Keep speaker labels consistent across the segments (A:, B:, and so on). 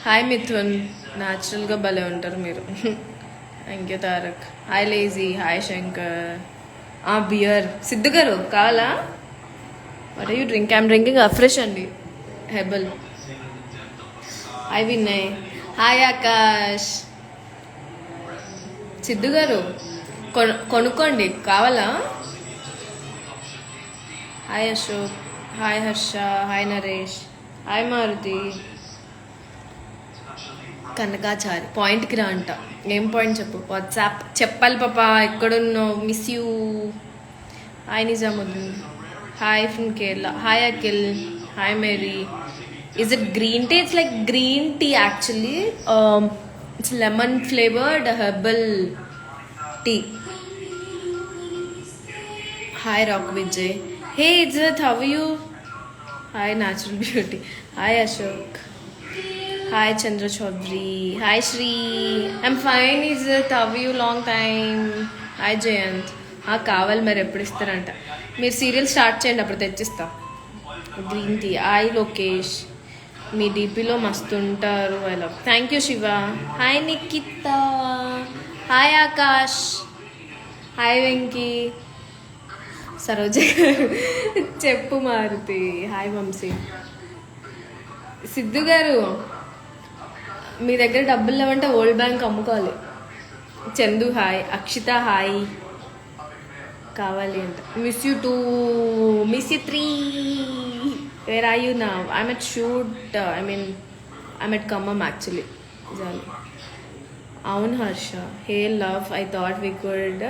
A: Hi Mithun, న్యాచురల్గా భలే ఉంటారు మీరు. Thank you Tarak. Hi lazy, hi Shankar. Beer Siddhu garu కావాలా? What are you drink? I'm drinking a fresh అండి, herbal. Hi Vinay, hi Akash. Siddhu garu కొనుక్కోండి, కావాలా? Hi Ashok, hi Harsha, hi Naresh, hi Maruti. Kanakachari పాయింట్కి రా అంట. ఏం పాయింట్ చెప్పు? వాట్సాప్ చెప్పాలి పాప. ఎక్కడున్నావు? Miss you. Hi Nizamuddin, hi from Kerala, hi Akhil, hi Mary. Is it green tea? It's like green tea actually. It's lemon flavored herbal tea. Hi Rock Vijay. Hey Izzat, how are you? Hi Natural Beauty. Hi Ashok. Hi Chandra Chaudhary. Hi Shri. I'm fine Izzat. How are you? Long time. Hi Jayant. కావాలి మరి ఎప్పుడు ఇస్తారంట? మీరు serial start చేయండి, అప్పుడు తెచ్చిస్తా. Green tea. Hi Lokesh, మీ డీపీలో మస్తుంటారు. I love. Thank you Shiva. Hi Nikhita, hi Akash, hi Venky. Saroja garu చెప్పు మారుతి. హాయ్ వంశీ. సిద్ధు గారు, మీ దగ్గర డబ్బులు లేవంటే ఓల్డ్ బ్యాంక్ అమ్ముకోవాలి. Chandu hi, Akshitha hi. కావాలి అంట. Miss you too, miss you three. Where are you now? I'm at shoot. I'm at Khammam actually. Jolly. Avun Harsha. Hey love, I thought we could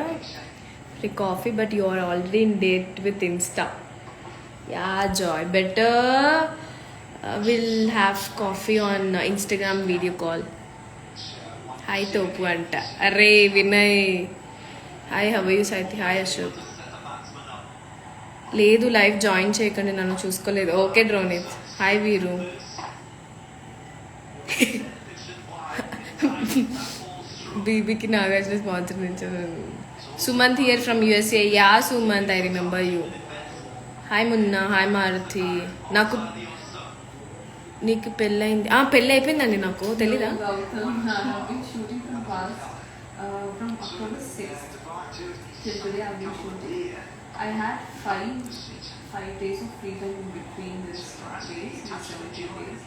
A: free coffee, but you are already in date with Insta. Yeah, Joy. Better we'll have coffee on Instagram video call. Hi Topu anta. Array Vinay. Hi, how are you Saiti? Hi Ashok. లేదు live join చేయకండి, నన్ను చూసుకోలేదు. Okay డ్రోనిత్. Hi వీరు. బీబీకి Nagarjuna sponsor నుంచి. Sumanth here from USA. Yeah Sumanth, I remember you. Hi Munna, hi Maruthi. నీకు పెళ్ళయింది? పెళ్ళి అయిపోయిందండి, నాకు తెలీదా?
B: I had five days of free time in between this days, these 17 days.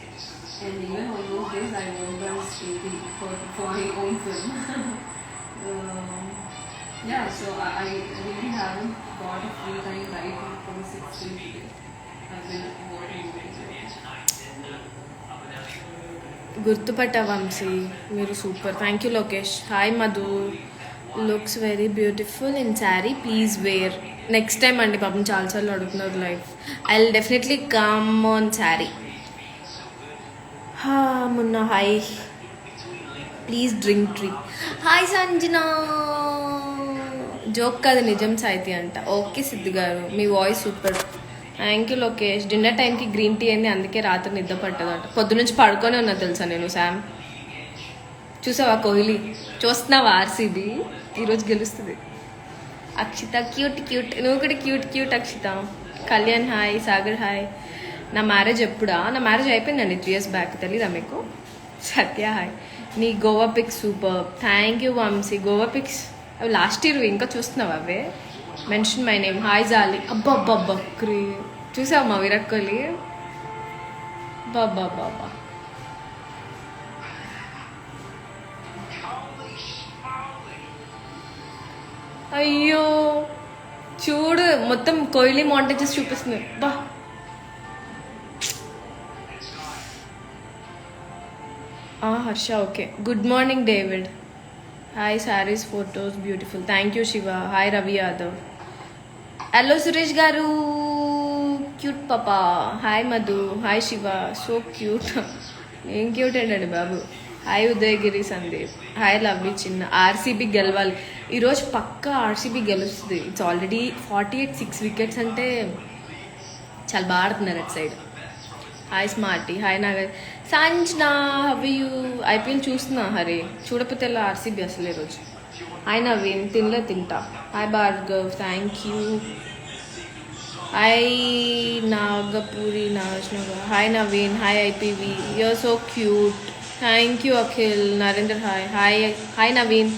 B: And even on those days, I worked on stage for my own film. Yeah, so I really haven't got a free time right from the 16th day. I've been working.
A: గుర్తుపట్టా వంశీ, మీరు super. Thank you Lokesh. Hi Madhu. Looks very beautiful in sari, please wear. Next time అండి, పాపం చాలాసార్లు అడుగుతున్నారు life. I will definitely come on sari. మొన్న hi, please drink tree. Hi Sanjana. Joke కాదు, నిజం సాయితీ అంట. ఓకే సిద్ధు గారు, మీ voice super. Thank you Lokesh. Dinner టైంకి గ్రీన్ టీ అయింది, అందుకే రాత్రి నిద్ర పట్టదంట. పొద్దు నుంచి పడుకొని ఉన్నా తెలుసా నేను. శామ్ చూసావా? కోహ్లీ చూస్తున్నావా? ఆర్సీబీ ఈరోజు గెలుస్తుంది. Akshita cute cute. నువ్వు కూడా cute cute Akshita. Kalyan hi, Sagar hi. నా మ్యారేజ్ ఎప్పుడా? నా మ్యారేజ్ అయిపోయిందండి 3 years బ్యాక్, తెలీదా మీకు? సత్య హాయ్. నీ Goa pics super. Thank you Vamshi. Goa pics అవి లాస్ట్ ఇయర్, ఇంకా చూస్తున్నావు అవే? Mention my name. Hi Jolly. అబ్బా బక్రీ చూసావు మా విరాట్ కోహ్లీ? బాబా. అయ్యో చూడు, మొత్తం కోహ్లీ మాంటేజెస్ చూపిస్తుంది. బా Harsha okay. Good morning David. Hi, saris photos beautiful. Thank you Shiva. Hi Ravi Yadav. Hello Suresh garu, cute పాపా. Hi Madhu. Hi Shiva, so cute. ఏం క్యూట్ ఏంటండి బాబు. Hi Udayagiri Sandeep. Hi lovely Chinna. RCB గెలవాలి ఈరోజు, పక్కా ఆర్సీబీ గెలుస్తుంది. ఇట్స్ ఆల్రెడీ 48 6 wickets అంటే చాలా బాగా ఆడుతున్నారు అటు side. Hi smarty. Hi Nagar. Sanjana how you. IPL చూస్తున్నా హరి, చూడకపోతే ఎలా ఆర్సీబీ అసలు ఈరోజు. హాయ్ నవీన్. తింటా. Hi Bhargav. Thank you. Hi Nagapuri Nagesh. Hi Naveen. Hi IPV. You are so cute. Thank you Akhil. Narender hi. Hi hi Naveen.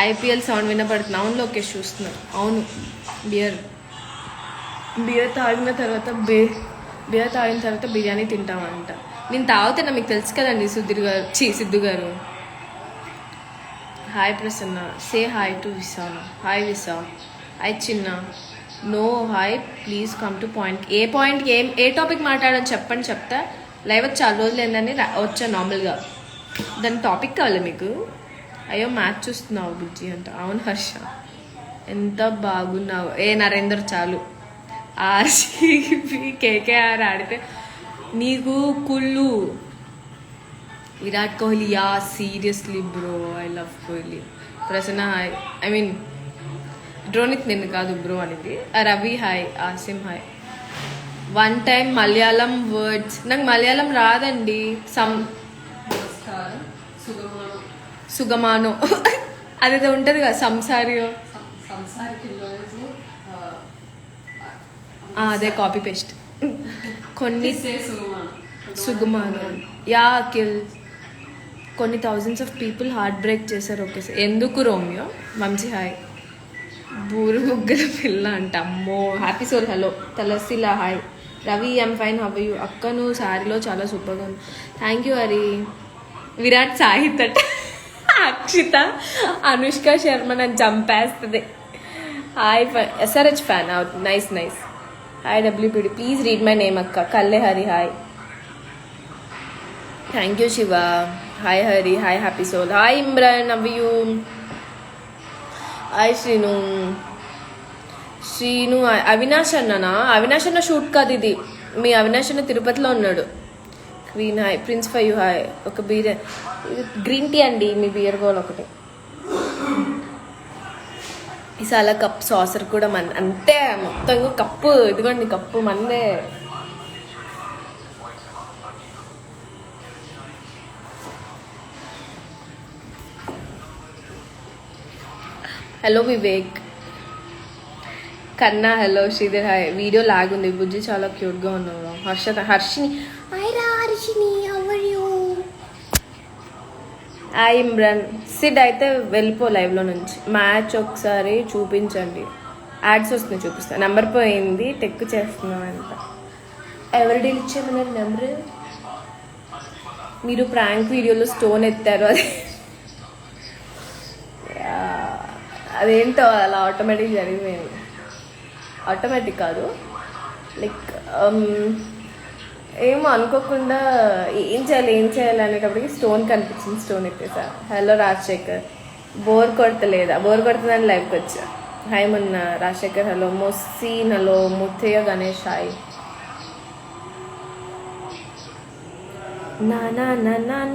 A: IPL sound వినపడుతుంది. అవును లోకేష్ చూస్తున్నారు. అవును బియర్ తాగిన తర్వాత బియర్ తాగిన తర్వాత బిర్యానీ తింటామంట. నేను తాగుతున్నా, మీకు తెలుసు కదండి Sudheer garu, Siddhu garu. Hi Prasanna. Say hi to Visana. Hi Visa. Hi Chinna. No hi please come to point. ఏ పాయింట్కి ఏ టాపిక్ మాట్లాడని చెప్పండి, చెప్తా. లైవ్ వచ్చి చాలా రోజులు ఏందని వచ్చా నార్మల్గా. దాని టాపిక్ కావాలి మీకు. అయ్యో మ్యాచ్ చూస్తున్నావు బుజ్జి అంట. అవును హర్ష. ఎంత బాగున్నావు. ఏ నరేందర్ చాలు. ఆర్సీబీ కేకేఆర్ ఆడితే నీకు కుళ్ళు. Virat Kohli ya seriously bro I love Kohli. Prasanna hi. I mean Dronith నిన్ను కాదు బ్రో అనేది. Ravi hi. Asim hi. One time Malayalam words. నాకు మలయాళం రాదండి.
B: నమస్కారం.
A: సుగమానో అదేదో ఉంటుంది కదా సంసారియో. అదే కాపీ పేస్ట్. కొన్ని సుగమానో యా అఖిల్. కొన్ని thousands of people heart break చేశారు ఒకేసారి. ఎందుకు రోమియో. వంశీ హాయ్. బూరు ముగ్గుల పిల్ల అంట. అమ్మో హ్యాపీ సోల్. హలో తలసిలా hi. Ravi I'm fine how you. అక్క నువ్వు శారీలో చాలా సూపర్గా ఉంది. Thank you Hari. విరాట్ సాహిత్ అట. అక్షిత అనుష్క శర్మ నన్ను చంపేస్తుంది. Hi SRH fan out. Nice nice. Hi WPD. Please read my name అక్క. Kalle Hari hi. Thank you Shiva. Hi Hari. Hi happy soul. Hi Imran how you. Hi Srinu. Avinash అన్ననా. అవినాష్ అన్న షూట్ కాదు ఇది. మీ అవినాష్ అన్న తిరుపతిలో ఉన్నాడు. Queen hi. Prince for you hi. ఒక బీర్ గ్రీన్ టీ అండి. మీ బియర్ గోల్ ఒకటి. ఈసాల కప్ సాసర్ కూడా అంతే మొత్తం. కప్పు ఇదిగోండి, కప్పు మందే. Hello Vivek. Kanna hello. Sridhar hi. Video lag ఉంది. బుజ్జి చాలా క్యూట్గా ఉన్నావు. హర్షిని హాయ్ ఇమ్రాన్. సిడ్ అయితే వెళ్ళిపో లైవ్లో నుంచి. మ్యాచ్ ఒకసారి చూపించండి. యాడ్స్ వస్తున్నాయి చూపిస్తా. నెంబర్ పోయింది టెక్ చేస్తున్నాం అంత. ఎవరు డీల్ ఇచ్చామన్నారు నెంబర్. మీరు ప్రాంక్ వీడియోలో స్టోన్ ఎత్తారు. అదేంటో అలా ఆటోమేటిక్ జరిగిపోయింది. ఆటోమేటిక్ కాదు, లైక్ ఏమో అనుకోకుండా ఏం చేయాలి అనేటప్పటికి స్టోన్ కనిపించింది. స్టోన్ ఎత్తేసా. హలో రాజశేఖర్. బోర్ కొడతలేదా. బోర్ కొడుతుందని లైవ్కి వచ్చా. హాయ్ మొన్న Rajasekhar. Hello Mohsin. Hello Muthaiah Ganesh hi.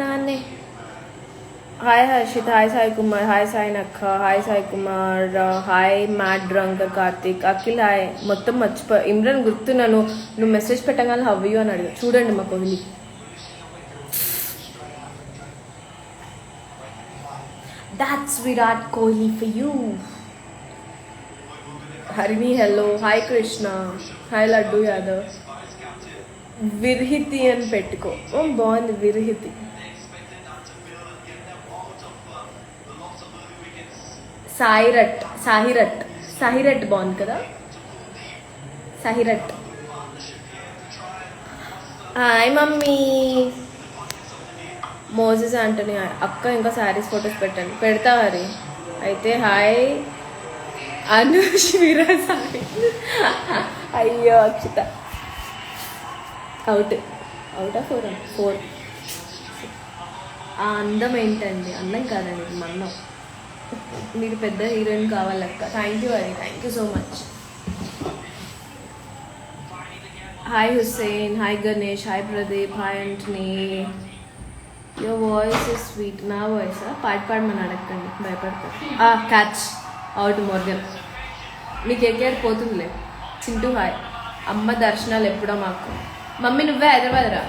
A: నానే. Hi Harshit. Hi Sai Kumar. Hi Sai నక్క. Hi Sai Kumar. Hi mad drunker Karthik. Akhil hi. మొత్తం మర్చిపో. ఇమ్రాన్ గుర్తున్నాను. నువ్వు మెసేజ్ పెట్టగానే హవ్ యూ అని అడిగా. చూడండి మా Kohli. That's Virat Kohli for you. Harini hello. Hi Krishna. Hi Laddu Yadav. Virhithi అని పెట్టుకో. బాగుంది విర్హితి. సాహిరట్ బాగుంది కదా. సాహిరట్. Hi mummy. Moses Antony. అక్క ఇంకా శారీస్ ఫొటోస్ పెట్టండి. పెడతా హరి. అయితే హాయ్ అనుష్ విరాజ్. అయ్యో అక్షిత అవుట్ ఆఫ్ 4. ఆ అందం ఏంటండి. అందం కాదండి మన్నం. మీరు పెద్ద హీరోయిన్ కావాలక్క. Thank you Hari. Thank you so much. Hi Hussain. Hi Ganesh. Hi Pradeep. Hi Antony. Your voice is sweet. నా వాయిసా. పాడమని అడగండి, భయపడతారు. Catch out Morgan. మీకు ఎక్కేడు పోతుందిలే. చింటూ హాయ్. అమ్మ దర్శనాలు ఎప్పుడో మాకు. మమ్మీ నువ్వే హైదరాబాద్ రా.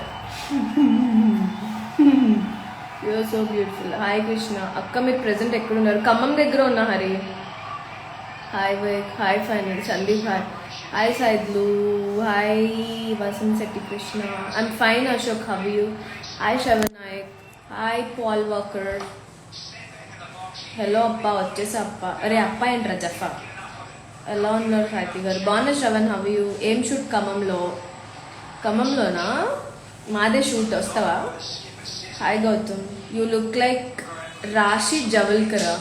A: You're so beautiful. Hi Krishna. అక్క మీరు ప్రెసెంట్ ఎక్కడున్నారు. ఖమ్మం దగ్గర ఉన్నా హరి. హాయ్ వైక్. Hi final. Sandeep hi. Hi Saidulu. Hi Vasanth Shetty Krishna. I'm fine Ashok how you. Hi Shravan Nayak. Hi Paul Walker. Hello అప్ప, వచ్చేసా అప్ప. అరే అప్ప ఏంట్రా జఫా. ఎలా ఉన్నారు హ్యాపీ గారు? బాగున్నా శ్రవణ్, హవ్ యూ? ఏం షూట్ ఖమ్మంలోనా? మాదే షూట్, వస్తావా? Hi Gautham, you look like Raashi జవల్కరా.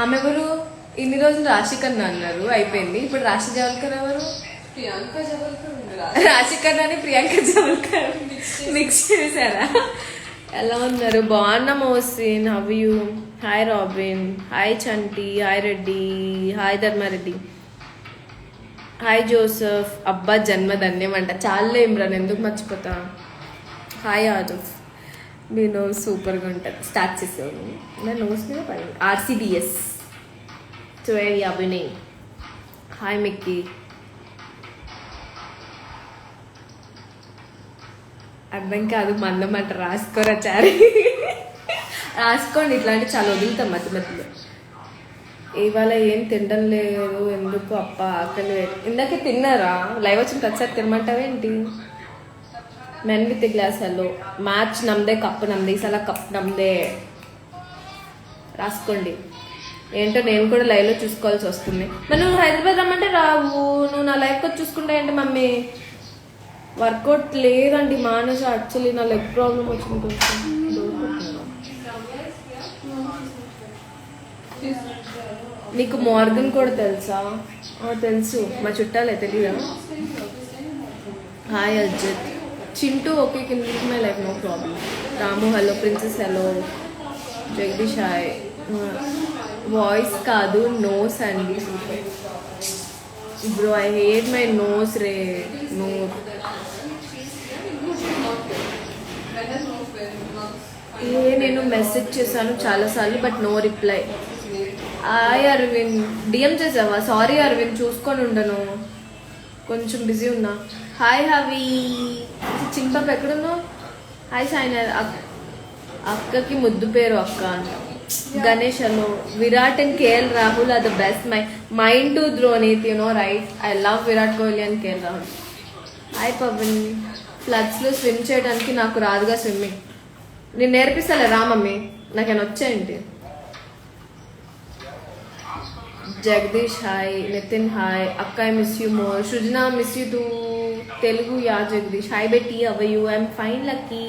A: ఆమె ఎవరు? ఇన్ని రోజులు రాశి కన్నా అన్నారు, అయిపోయింది. ఇప్పుడు రాశి జవల్కర్ ఎవరు?
B: ప్రియాంక జవల్కర్ ఉంది.
A: రాశి కన్నాని ప్రియాంక జవల్కర్ మిక్స్ చేశారా? ఎలా ఉన్నారు? బాగున్నా Mohsin, how you? Hi Robin, hi Chanti, hi Reddy, hi Dharma Reddy, hi Joseph. అబ్బా జన్మధన్యం అంట. చాలే ఇమ్రాన్, ఎందుకు మర్చిపోతా. హాయ్ ఆజఫ్, మీ నోస్ సూపర్గా ఉంటుంది. స్టార్ట్ చేసావు నా నోస్ మీద పని. ఆర్సీబీఎస్ చూడండి అభినయ్. Hi Mickey. అర్థం కాదు మందం అంట. రాసుకోరా చారి, రాసుకోండి. ఇట్లాంటి చాలా వదులుతాం మధ్య మధ్యలో. ఇవాళ ఏం తినడం లేదు ఎందుకు అప్ప, ఆకలి. ఇందాకే తిన్నారా? లైవ్ వచ్చిన ప్రతిసారి తినమంటావేంటి? Men with glass. Hello, match నమ్దే, కప్పు నమ్దే, ఈసారి కప్ నమ్దే. రాసుకోండి. ఏంటో నేను కూడా లైవ్లో చూసుకోవాల్సి వస్తుంది. మరి నువ్వు హైదరాబాద్ రమ్మంటే రావు. నువ్వు నా లైఫ్కి వచ్చి చూసుకుంటా ఏంటి మమ్మీ? వర్కౌట్ లేదండి మానేసి. యాక్చువల్లీ నా లెగ్ ప్రాబ్లం వచ్చింది కొంచెం. నీకు మార్గన్ కూడా తెలుసా? తెలుసు, మా చుట్టాలే. తెలీదా? Hi Ajith. Chintu okay, can leave my life, no problem. Ramu hello. Princess hello. Jagadish hi. Voice కాదు నోస్ అండి. Bro I hate my nose రే. నో నేను మెసేజ్ చేశాను చాలాసార్లు, but no reply. Hi Aravind, DM చేసావా? సారీ అరవింద్, చూసుకొని ఉండను, కొంచెం బిజీ ఉన్నా. హాయ్ హవి. చింపాప ఎక్కడున్నావు? హాయ్ సాయినాథ్. అక్కకి ముద్దు పేరు అక్క అంట. Ganesh hello. Virat and KL Rahul are the best. Mind to ధోనీత్, you know right. I love Virat Kohli and KL Rahul. Hi Pavan. ఫ్లడ్స్లో స్విమ్ చేయడానికి నాకు రాదుగా స్విమ్మింగ్. నేను నేర్పిస్తాలే రా మమ్మీ, నాకేమైనా వచ్చాయండి. జగదీష్ హాయ్. నితిన్ హాయ్. అక్క I miss you more. Srujana miss you too. Telugu yeah Jagadish. Hi Betty, how you? I'm fine Lucky.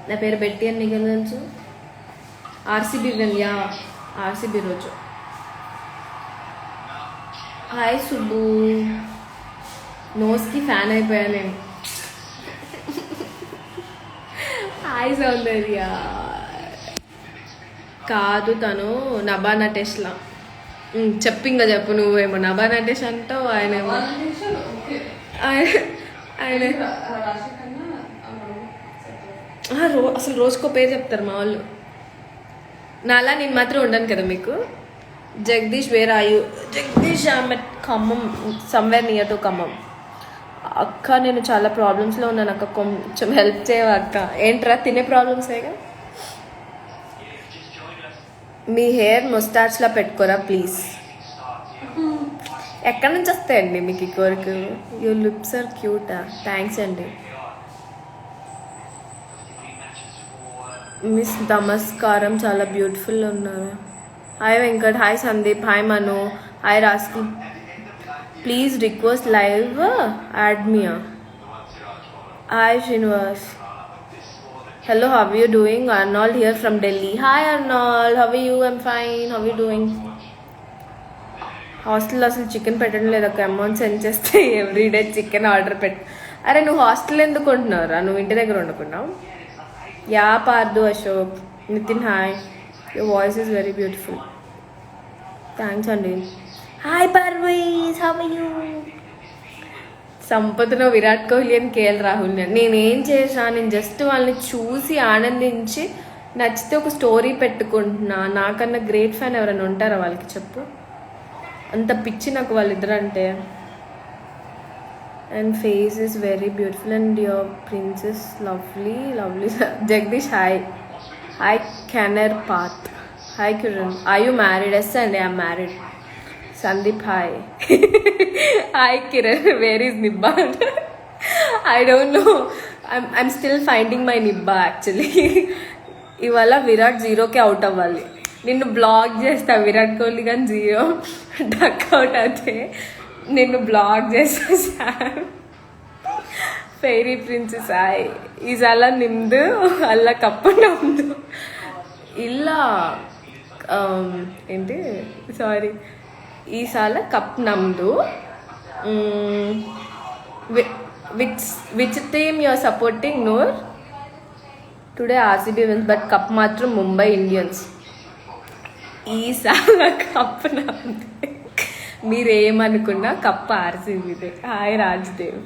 A: నా పేరు బెట్టి అని నీకు తెలుసు. RCB win. యా ఆర్సీబీ రోజు. హాయ్ సుబ్బు. నోస్కి ఫ్యాన్ అయిపోయా నేను. హాయ్ సౌందర్య. కాదు తను నభా నటేష్లా. చెప్పింగా చెప్పు. నువ్వేమో నభా నటేష్ అంటావు, ఆయన అసలు రోజుకో పేరు చెప్తారు మా వాళ్ళు. నాలా నేను మాత్రం ఉండను కదా మీకు. Jagadish where are you? Jagadish I'm at Khammam, somewhere near to Khammam. అక్క నేను చాలా ప్రాబ్లమ్స్లో ఉన్నాను అక్క, కొంచెం హెల్ప్ చేయవా అక్క? ఏంట్రా తినే ప్రాబ్లమ్సేగా. మీ హెయిర్ మొస్టాచ్లా పెట్టుకోరా ప్లీజ్. ఎక్కడి నుంచి వస్తాయండి మీకు ఈ కోరికలు? యూ లిప్స్ ఆర్ క్యూటా. థ్యాంక్స్ అండి. మిస్ నమస్కారం, చాలా బ్యూటిఫుల్ ఉన్నారు. Hi Venkat. Hi Sandeep. Hi Manu. Hi రాస్కి. ప్లీజ్ రిక్వెస్ట్ లైవ్ యాడ్ మియా. Hi Srinivas. Hello, how are you doing? Arnold here from Delhi. Hi Arnold, how are you? I'm fine. How are you doing? హాస్టల్లో అసలు chicken పెట్టడం లేదు. ఒక amount send చేస్తే everyday chicken order పెట్టు. అరే నువ్వు హాస్టల్ ఎందుకు ఉంటున్నావురా? నువ్వు ఇంటి దగ్గర వండుకున్నావు. Yeah Pardhu Ashok. Nitin hi. Your voice is very beautiful. Thanks అండి. Hi Parvez, how are you? సంపదను విరాట్ కోహ్లీ అని కేఎల్ రాహుల్. నేనేం చేశాను? నేను జస్ట్ వాళ్ళని చూసి ఆనందించి నచ్చితే ఒక స్టోరీ పెట్టుకుంటున్నా. నాకన్నా గ్రేట్ ఫ్యాన్ ఎవరైనా ఉంటారా వాళ్ళకి చెప్పు? అంత పిచ్చి నాకు వాళ్ళిద్దరు అంటే. And face is very beautiful and your princess lovely lovely. Jagadish hi. Hi కెనర్ పాత్. Hi Kiran. Are you married? Yes అండి, I'm married. Sandeep hi. Hi Kiran, where is Nibbaan? I don't know. I'm still finding my నిబ్బా actually. ఇవాళ విరాట్ 0కి out అవ్వాలి. నిన్ను black చేస్తా విరాట్ కోహ్లీ కానీ 0 డక్ అవుట్ అయితే నిన్ను బ్లాక్ చేస్తా. ಫೇರಿ ಪ್ರಿನ್ಸೆಸ್ ಆಯ್ ಈ ಸಲ ನಿಮ್ದು ಅಲ್ಲ ಕಪ್ಪು ನಮ್ದು ಇಲ್ಲ ఏంటి సారీ ఈ సల కప్ నమ్దు. Which team you are supporting Noor? Today RCB wins but cup మాత్రం ముంబై ఇండియన్స్. ఈ సల కప్ నమ్దు. మీరేమనుకున్నా కప్ ఆర్సీబీదే. Hi Rajdev.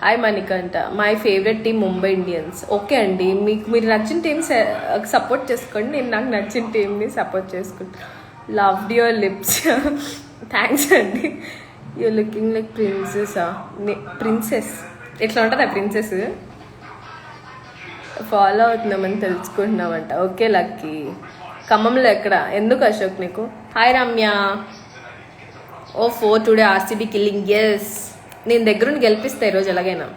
A: Hi Manikanta. My favourite team Mumbai Indians. Okay అండి, మీకు మీరు నచ్చిన టీమ్ సపోర్ట్ చేసుకోండి, నేను నాకు నచ్చిన టీమ్ని సపోర్ట్ చేసుకుంటాను. Loved your lips. థ్యాంక్స్ అండి. You're looking like princess. ఎట్లా ఉంటుందా ప్రిన్సెస్? ఫాలో అవుతున్నామని తెలుసుకుంటున్నామంట. Okay Lucky. ఖమ్మంలో ఎక్కడ? ఎందుకు అశోక్ నీకు? Hi Ramya. Oh 4 today RCB killing. Yes, నేను దగ్గరుండి గెలిపిస్తా ఈరోజు ఎలాగైనా.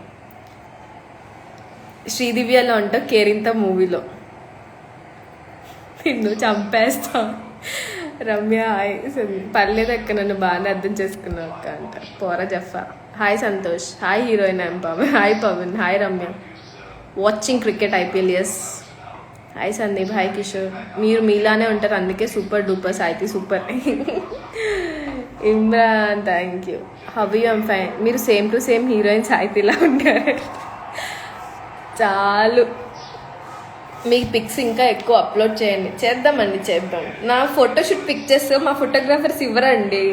A: శ్రీదివ్యలో అంట కేరింత మూవీలో నిన్ను చంపేస్తా. రమ్య హాయ్. పర్లేదు అక్క, నన్ను బాగానే అర్థం చేసుకున్నావు అక్క అంట. పోరా జఫా. Hi Santosh. Hi heroine I'm Pavan. Hi Pavan. Hi Ramya. Watching cricket IPL. Yes. Hi Sandeep. Hi Kishore. మీరు మీలానే ఉంటారు, అందుకే super duper Saithi super. Imran thank you. How you? I'm fine. మీరు సేమ్ టు సేమ్ హీరోయిన్ సాయితిలా ఉంటారు. చాలు, మీ పిక్స్ ఇంకా ఎక్కువ అప్లోడ్ చేయండి. చేద్దామండి, చేద్దాం. నా ఫోటోషూట్ పిక్చర్స్ మా ఫోటోగ్రాఫర్స్ ఇవ్వరండి,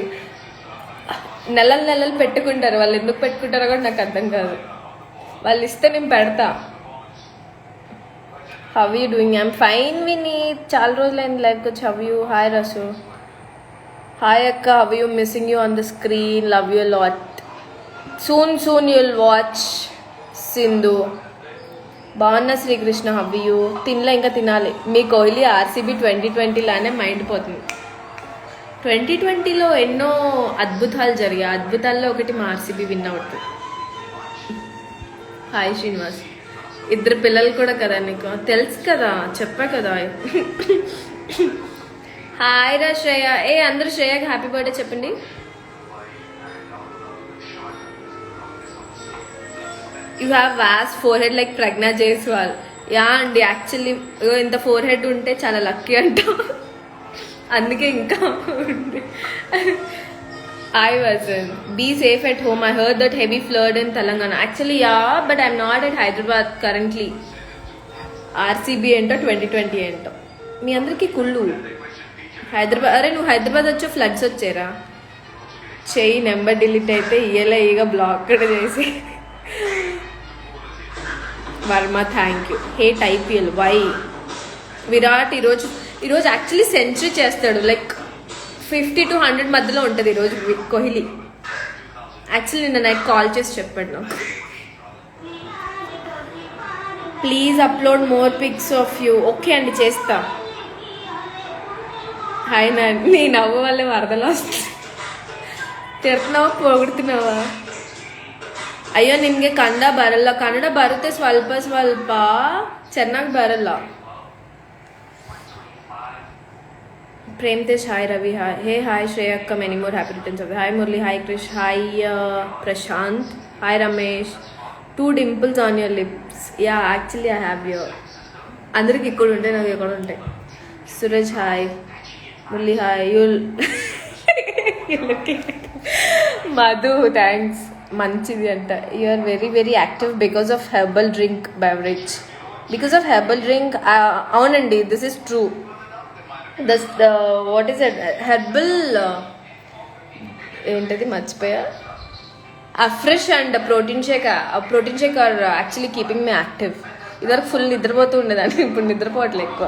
A: నెలలు పెట్టుకుంటారు. వాళ్ళు ఎందుకు పెట్టుకుంటారో కూడా నాకు అర్థం కాదు. వాళ్ళు ఇస్తే నేను పెడతా. How you doing? I'm fine Vineeth. చాలా రోజులైంది లైవ్కి వచ్చి. How you? Hi Rasu. Hi అక్క. How you? Missing you on the screen. Love you lot. Soon you'll watch Sindhu. బాగున్నా శ్రీకృష్ణ. How you? తినలే, ఇంకా తినాలి. మీ కోహ్లీ ఆర్సీబీ 2020లానే మైండ్ పోతుంది. 2020లో ఎన్నో అద్భుతాలు జరిగాయి. అద్భుతాల్లో ఒకటి మా ఆర్సీబీ విన్ అవుతుంది. హాయ్ శ్రీనివాస్. 2 పిల్లలు కూడా కదా నీకు? తెలుసు కదా, చెప్పా కదా. హాయ్ రా శ్రేయ. అందరూ శ్రేయకి హ్యాపీ బర్త్డే చెప్పండి. You have vast forehead like Pragya Jaiswal. Yeah అండి, యాక్చువల్లీ ఇంత ఫోర్ హెడ్ ఉంటే చాలా లక్కీ అంట, అందుకే ఇంకా ఉంది. I wasn't. Be safe at home. I heard that heavy flood in Telangana. Actually, yeah, but I'm not at Hyderabad currently. RCB ఏంటో 2020 ఏంటో మీ అందరికీ కుళ్ళు. హైదరాబాద్, అరే నువ్వు హైదరాబాద్ వచ్చి ఫ్లడ్స్ వచ్చారా? చెయ్యి నెంబర్ డిలీట్ అయితే ఇయ్యగా బ్లాక్ కూడా చేసి. Varma thank you. Hate IPL. Why? Virat ఈరోజు యాక్చువల్లీ సెంచరీ చేస్తాడు. లైక్ 50 to 100 మధ్యలో ఉంటుంది ఈరోజు కోహ్లీ. యాక్చువల్లీ నిన్న నైట్ కాల్ చేసి చెప్పాడు నాకు. Please upload more pics of you. Okay అండి, చేస్తా. హాయ్ నాన్న. నీ నవ్వు వల్లే వరదలు వస్తుంది. ತಿರ್ನಾವ ಪೊಗಡ್ತೀನವ. ಅಯ್ಯೋ ನಿಮಗೆ ಕನ್ನಡ ಬರಲ್ಲ. ಕನ್ನಡ ಬರುತ್ತೆ ಸ್ವಲ್ಪ ಸ್ವಲ್ಪ, ಚೆನ್ನಾಗಿ ಬರಲ್ಲ. Prem Tej hi. Ravi hi. Hey hi ಶ್ರೇಯಕ್ಕ. Many more happy returns of. Hi Murali. Hi Krish. Hi Prashanth. Hi Ramesh. 2 dimples on your lips. Yeah, actually I have your. అందరికి ఇక్కడ ఉంటాయి, నాకు ఎక్కడ ఉంటాయి. Suraj hi. Murali hi. Madhu thanks. మంచిది అంట. You are very very active because of herbal drink beverage. Because of herbal drink. అవునండి, this is true. What is it? Herbal ఏంటది మర్చిపోయా. Afresh and protein shake. Protein shake are actually keeping me active. ఇదివరకు full నిద్రపోతూ ఉండేదాన్ని, ఇప్పుడు నిద్రపోవట్లే ఎక్కువ.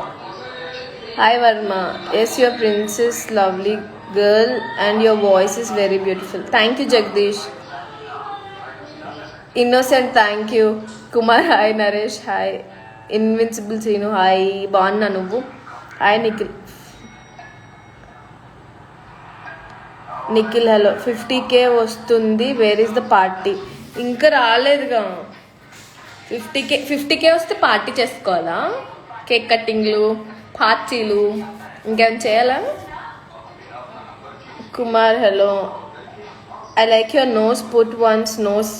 A: Hi Varma. Yes your princess lovely girl and your voice is very beautiful. Thank you Jagadish. Innocent thank you. Kumar hi. Naresh hi. Invincible Seenu hi. బాగున్నా నువ్వు? Hi Nikhil. Nikhil hello. 50K వస్తుంది. Where is the party? ఇంకా రాలేదుగా. 50K వస్తే పార్టీ చేసుకోవాలా? కేక్ కట్టింగ్లు, పార్టీలు ఇంకేమైనా చేయాలా? Kumar hello, I like your nose, put once nose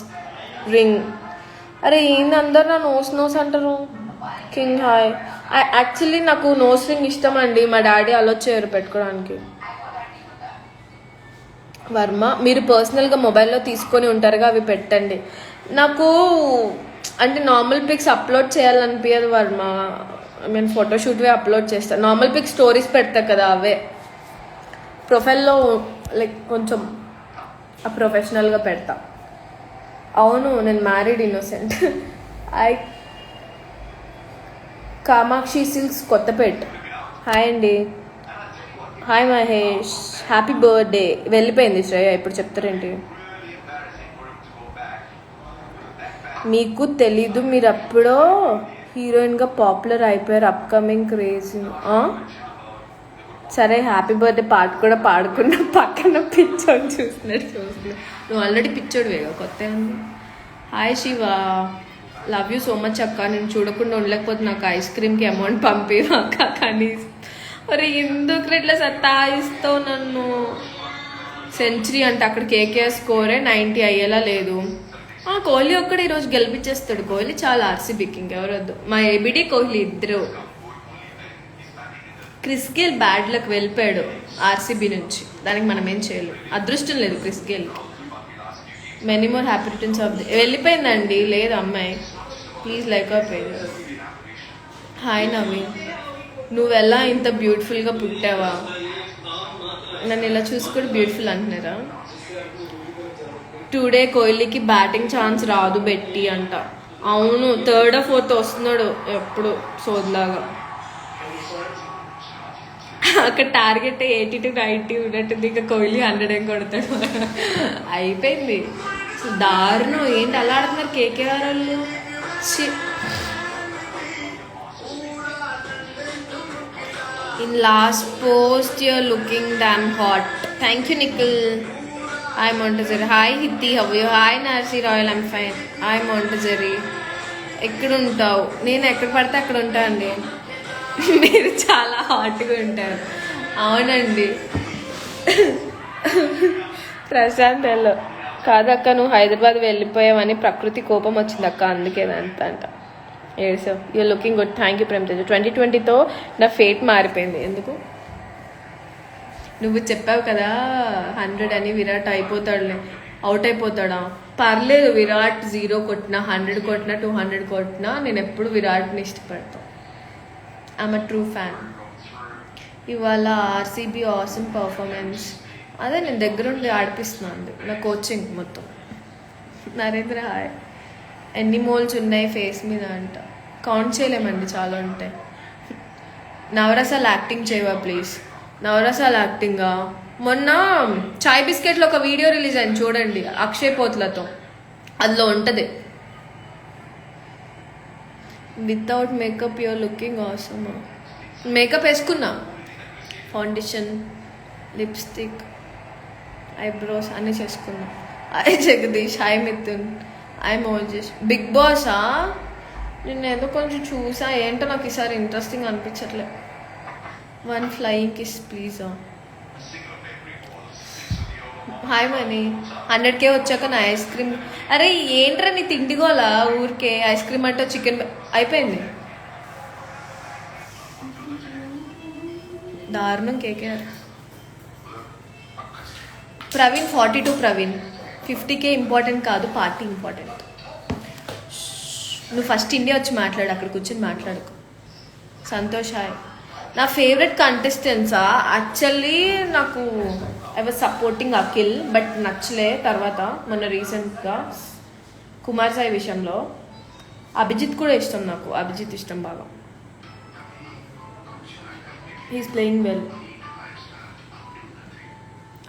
A: ring. అరే ఏంది అందరు నా నోస్ అంటారు? King hi. యాక్చువల్లీ నాకు నోస్ రింగ్ ఇష్టం అండి, మా డాడీ అలో చేయరు పెట్టుకోవడానికి. వర్మ, మీరు పర్సనల్గా మొబైల్లో తీసుకొని ఉంటారుగా, అవి పెట్టండి. నాకు అంటే నార్మల్ పిక్స్ అప్లోడ్ చేయాలనిపించదు వర్మ. నేను ఫోటోషూట్వే అప్లోడ్ చేస్తాను. నార్మల్ పిక్స్ స్టోరీస్ పెడతా కదా, అవే ప్రొఫైల్లో లైక్ కొంచెం ప్రొఫెషనల్గా పెడతా. అవును, నేను married innocent. Kamakshi Silks Kothapet. Hi అండి. Hi Mahesh, happy birthday. వెళ్ళిపోయింది శ్రేయ, ఇప్పుడు చెప్తారేంటి? మీకు తెలీదు, మీరు అప్పుడో హీరోయిన్గా పాపులర్ అయిపోయారు. Upcoming crazy. సరే హ్యాపీ బర్త్డే పాట కూడా పాడుకున్నా, పక్కన పిచ్చోడు చూస్తున్నా. నువ్వు ఆల్రెడీ పిచ్చోడువేగా, కొత్త ఉంది. Hi Shiva, love you so much అక్క. నేను చూడకుండా ఉండలేకపోతే నాకు ఐస్ క్రీమ్కి అమౌంట్ పంపివాక కనీసం. మరి ఎందుకు ఇట్లా సత్తాయిస్తావు నన్ను? సెంచరీ అంటే అక్కడ కేకేఆర్ స్కోరే 90 అయ్యేలా లేదు. కోహ్లీ ఒక్కడే ఈరోజు గెలిపించేస్తాడు. కోహ్లీ చాలా ఆర్సీబీకి, ఇంకెవరొద్దు. మా ఏబిడి కోహ్లీ ఇద్దరు. క్రిస్ గేల్ బ్యాడ్ లక్, వెళ్ళిపోయాడు ఆర్సీబీ నుంచి. దానికి మనం ఏం చేయలేం, అదృష్టం లేదు క్రిస్ గేల్కి. Many more happy returns of the. వెళ్ళిపోయిందండి, లేదు అమ్మాయి. Please like our page. Hi Naveen, నువ్వెలా ఇంత బ్యూటిఫుల్గా పుట్టావా? నన్ను ఇలా చూసి కూడా బ్యూటిఫుల్ అంటున్నారా? టుడే కోహ్లీకి బ్యాటింగ్ ఛాన్స్ రాదు బెట్టి అంట. అవును, 3rd or 4th వస్తున్నాడు ఎప్పుడు సోద్లాగా. అక్కడ టార్గెట్ 80 to 90 ఉన్నట్టుంది. ఇంకా కోహ్లీ 100 ఏం కొడతాడు. అయిపోయింది. దారుణం. ఏంటి అలా ఆడుతున్నారు కేకేఆర్ వాళ్ళు? In last post you're looking damn hot. Thank you Nikhil. Hi మొంటజరీ. హాయ్ హిత్తి, how you? Hi Narsi Royal, I'm fine. Hi మొంటజరీ. ఎక్కడ ఉంటావు? నేను ఎక్కడ పడితే అక్కడ ఉంటా అండి. మీరు చాలా హాట్గా ఉంటారు. అవునండి. ప్రశాంత్ హలో. కాదక్క, నువ్వు హైదరాబాద్ వెళ్ళిపోయావని ప్రకృతి కోపం వచ్చింది అక్క, అందుకేనంత అంట. ఏడ్సావు. You're looking good. Thank you Prem Teja. 2020తో నా ఫేట్ మారిపోయింది. ఎందుకు? నువ్వు చెప్పావు కదా 100 అని, విరాట్ అయిపోతాడులే. అవుట్ అయిపోతాడా? పర్లేదు, విరాట్ 0 కొట్టినా 100 కొట్టినా 200 కొట్టినా నేను ఎప్పుడు విరాట్ని ఇష్టపడతాను. I'm a true fan. ఇవాళ ఆర్సీబీ ఆసమ్ పర్ఫార్మెన్స్. అదే నేను దగ్గరుండి ఆడిపిస్తున్నాను, నా కోచింగ్ మొత్తం. నరేంద్ర హాయ్. ఎన్ని మోల్స్ ఉన్నాయి ఫేస్ మీద అంట. కౌంట్ చేయలేమండి, చాలా ఉంటాయి. నవరసాలు యాక్టింగ్ చేయవా ప్లీజ్? నవరసాలు యాక్టింగా? మొన్న చాయ్ బిస్కెట్లో ఒక వీడియో రిలీజ్ అయింది చూడండి, అక్షయ్ పోత్లతో. అందులో ఉంటుంది. Without makeup you're looking awesome. Makeup వేసుకున్నా, ఫౌండేషన్, లిప్స్టిక్, ఐబ్రోస్ అన్నీ చేసుకున్నా. Hi Jagadish. Hi Mithun. Hi Mojesh. Big బాసా? నేను ఏదో కొంచెం చూసా, ఏంటో నాకు ఈసారి ఇంట్రెస్టింగ్ అనిపించట్లే. 1 ఫ్లయింగ్ కిస్ ప్లీజా. హాయ్ మనీ. 100K వచ్చాక నా ఐస్ క్రీమ్. అరే ఏంట్రా నీ తిండిగోలా ఊరికే? ఐస్ క్రీమ్ అంటే చికెన్ అయిపోయింది. దారుణం KKR. Praveen 42. Praveen 50K important కాదు, పార్టీ ఇంపార్టెంట్. నువ్వు ఫస్ట్ ఇండియా వచ్చి మాట్లాడు, అక్కడ కూర్చొని మాట్లాడుకో. సంతోష్ హాయ్. నా ఫేవరెట్ కంటెస్టెంట్సా? యాక్చువల్లీ నాకు I was supporting Akhil, but నచ్చలే తర్వాత. మొన్న రీసెంట్గా కుమార్ సాయి విషయంలో. అభిజిత్ కూడా ఇష్టం నాకు, అభిజిత్ ఇష్టం బాగా. He's playing well.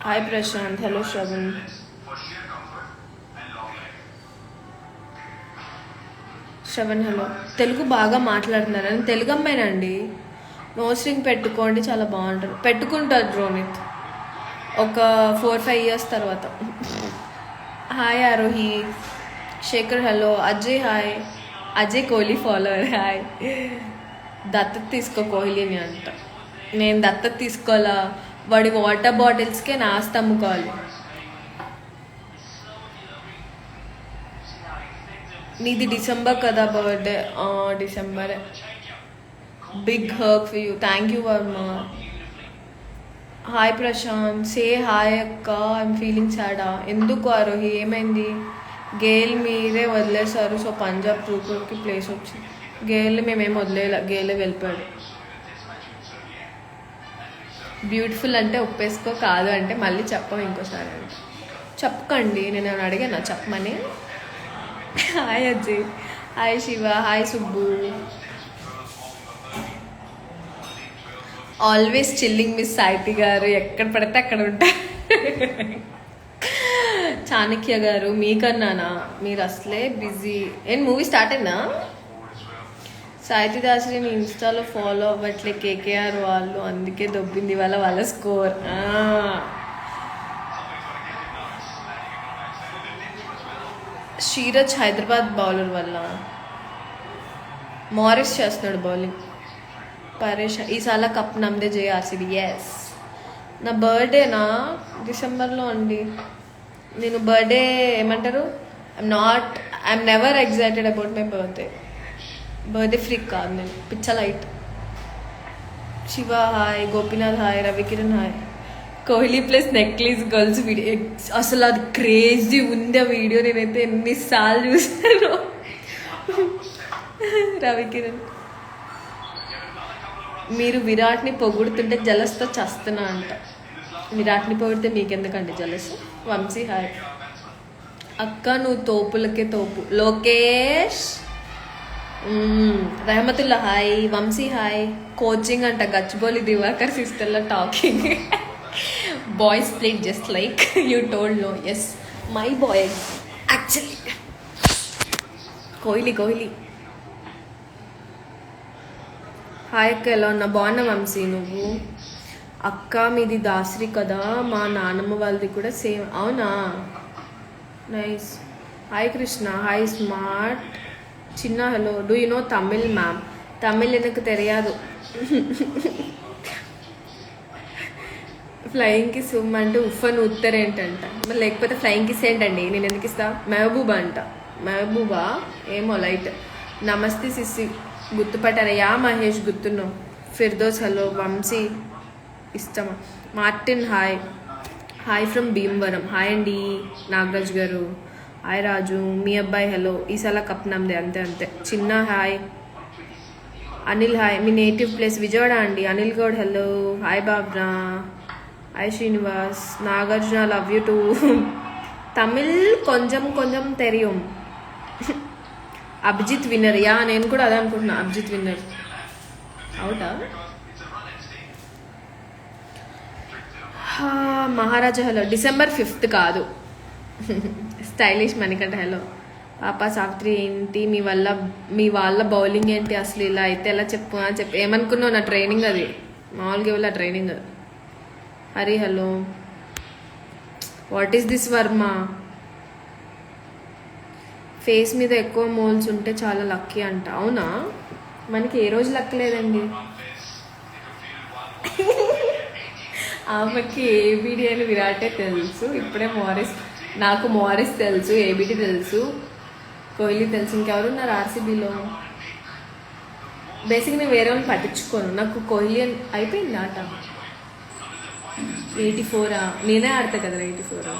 A: Hi Prashanth. Hello Sravan. Sravan hello. Telugu బాగా మాట్లాడుతున్నారు. నేను తెలుగు అమ్మాయినండి. నోస్ రింగ్ పెట్టుకోండి, చాలా బాగుంటుంది. పెట్టుకుంటారు రోనిత్ ఒక 4-5 years తర్వాత. Hi Arohi. Shekar hello. Ajay hi. Ajay Kohli follower hi. దత్తత తీసుకో కోహ్లీని అంట. నేను దత్తత తీసుకోవాలా? వాడి వాటర్ బాటిల్స్కే నా ఆస్తి అమ్ముకోవాలి. నీది డిసెంబర్ కదా బర్త్డే? డిసెంబరే. Big hug for you. Thank you Varma. Hi Prashanth. Say hi అక్క. ఐఎమ్ ఫీలింగ్ సాడా. ఎందుకు ఆరోహి ఏమైంది? గేల్ మీరే వదిలేశారు, సో పంజాబ్ ట్రూపర్కి ప్లేస్ వచ్చింది. గేల్ మేమేం వదిలేలా, గేలే వెళ్ళిపోయాడు. బ్యూటిఫుల్ అంటే ఒప్పేసుకో, కాదు అంటే మళ్ళీ చెప్పం ఇంకోసారి అంటే. చెప్పకండి, నేను ఏమైనా అడిగానా చెప్పమని? Hi Ajay. Hi Shiva. Hi Subbu. Always chilling miss Saithi garu. ఎక్కడ పడితే అక్కడ ఉంటారు. చాణక్య గారు మీకన్నానా? మీరు అసలే బిజీ. ఏం మూవీ స్టార్ట్ అయిందా? సాయితి దాసరిని ఇన్స్టాలో ఫాలో అవ్వట్లే కేకేఆర్ వాళ్ళు, అందుకే దొబ్బింది వాళ్ళ స్కోర్. శ్రీరజ్ హైదరాబాద్ బౌలర్ వల్ల. మారిస్ చేస్తున్నాడు బౌలింగ్. పరేష్ ఈసారి కప్ నమ్మదే జే ఆర్సీబీ. ఎస్. నా బర్త్డేనా డిసెంబర్లో అండి. నేను బర్త్డే ఏమంటారు, I'm never excited about my birthday freak కాదు నేను, పిచ్చ light. Shiva hi. Gopinath hi. Ravikiran hi. Kohli plus necklace girls video అసలు అది క్రేజీ ఉంది. ఆ వీడియో నేనైతే ఎన్నిసార్లు చూసాను. రవికిరణ్ మీరు విరాట్ని పొగుడుతుంటే జలస్తో చస్తున్నా అంట. విరాట్ని పొగిడితే మీకెందుకండి జలస్? వంశీ హాయ్. అక్క నువ్వు తోపులకే తోపు. Lokesh. Rahamathulla hi. Vamsi hi. Coaching అంట గచ్చిబౌలి దివాకర్ సిస్టర్లో talking. Boys played just like you told. No yes my boy actually. Kohli. Hi అక్క, ఎలా ఉన్నా? బాగున్నా వంశీ. నువ్వు? అక్క మీది దాసరి కదా, మా నాన్నమ్మ వాళ్ళది కూడా సేమ్. అవునా? Nice. Hi Krishna. Hi smart. చిన్న hello. Do you know Tamil ma'am? Tamil ఎనకు తెలియదు. ఫ్లయింగ్కి స్విమ్ అంటే ఉఫ్ఫను ఉత్తరేంటంట. మరి లేకపోతే ఫ్లయింగ్ కిస్ ఏంటండి? నేను ఎందుకు ఇస్తా? మెహబూబా అంట. మెహబూబా ఏమో లైట్. నమస్తే sissy. గుర్తుపట్టారా? Yeah Mahesh గుర్తున్నావు. Firdous hello. Vamsi ఇష్టమా? Martin hi. Hi from Bhimavaram. Hi అండి నాగరాజ్ గారు. హాయ్ రాజు. మీ అబ్బాయి హలో. ఈసారి కప్ నమ్మదే అంతే. చిన్న హాయ్. అనిల్ హాయ్. మీ నేటివ్ ప్లేస్ విజయవాడ అండి. అనిల్ గౌడ్ హలో. హాయ్ బాబ్రా. Hi Srinivas. Nagarjuna love you too. Tamil కొంచెం తెరియం. అభిజిత్ విన్నర్. యా నేను కూడా అదే అనుకుంటున్నా. అభిజిత్ విన్నర్ అవుటా? మహారాజా హలో. December 5th కాదు. Stylish Manikanta hello. పాపా సావిత్రి ఏంటి మీ వాళ్ళ బౌలింగ్ ఏంటి అసలు? ఇలా అయితే ఎలా చెప్పు అని చెప్పి ఏమనుకున్నావు? నా ట్రైనింగ్ అది మామూలుగా ఇవ్వాలి training. Hari hello. What is this Varma? Face మీద ఎక్కువ మోల్స్ ఉంటే చాలా లక్కీ అంట. అవునా? మనకి ఏ రోజు లక్ లేదండి. ఆమెకి ఏబిడి అని విరాటే తెలుసు. ఇప్పుడే నాకు మారిస్ తెలుసు, ఏబిడి తెలుసు, కోహ్లీ తెలుసు. ఇంకెవరున్నారు ఆర్సీబీలో? బేసిక్గా నేను వేరే వాళ్ళని పట్టించుకోను. నాకు కోహ్లీ అయిపోయింది ఆట. 84 నేనే ఆడతా కదా 84.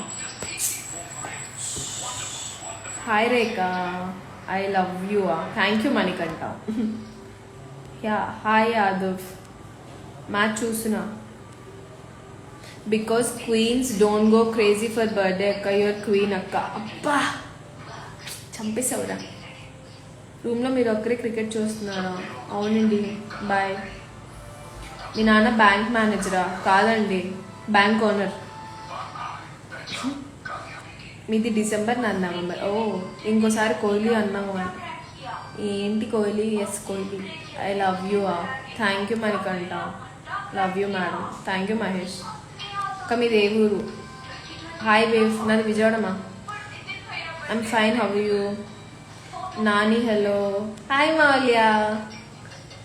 A: Hi Rekha. I love you. Thank you Manikanta. Yeah hi Yadav. Match చూస్తున్నా. Because queens don't go crazy for birthday అక్క. యువర్ క్వీన్ అక్క. అబ్బా చంపేసావురా. రూమ్లో మీరు ఒక్కరే క్రికెట్ చూస్తున్నారా? అవునండి. బాయ్. మీ నాన్న బ్యాంక్ మేనేజరా? కాదండి, బ్యాంక్ ఓనర్. మీది డిసెంబర్, నాది నవంబర్. ఓ ఇంకోసారి కోహ్లీ అన్నావు అని. ఏంటి Kohli? Yes Kohli. I love you. Thank you Manikanta. Love you madam. Thank you Mahesh. ఇంకా మీది ఏ ఊరు? Hi wave. నాది విజయవాడమా. I'm fine. How you? Nani hello hi Mallya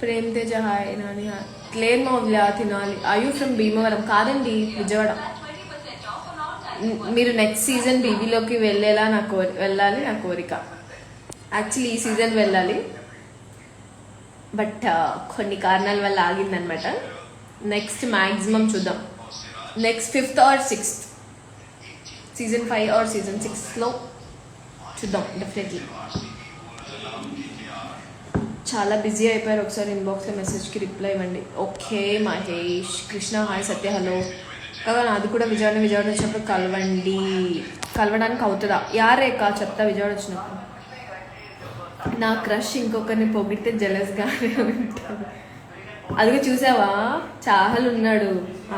A: Prem Teja hi Nani hi Claire Mallya తినాలి ఆయు ఫ్రమ్ భీమవరం కాదండి విజయవాడ మీరు నెక్స్ట్ సీజన్ బీబీలోకి వెళ్ళేలా వెళ్ళాలి నా కోరిక యాక్చువల్లీ ఈ సీజన్ వెళ్ళాలి బట్ కొన్ని కారణాల వల్ల ఆగిందనమాట నెక్స్ట్ మ్యాక్సిమం చూద్దాం next 5th or 6th season 5 or season 6లో చూద్దాం డెఫినెట్లీ చాలా బిజీ అయిపోయారు ఒకసారి ఇన్బాక్స్లో మెసేజ్కి రిప్లై ఇవ్వండి okay Mahesh Krishna hi Satya hello కాగా నాది కూడా విజయవాడ వచ్చినప్పుడు కలవడానికి అవుతుందా యారేకా చెప్తా విజయవాడ వచ్చినప్పుడు నా క్రష్ ఇంకొకరిని పొగిడితే జెలస్గానే ఉంటుంది అదిగో చూసావా చాహల్ ఉన్నాడు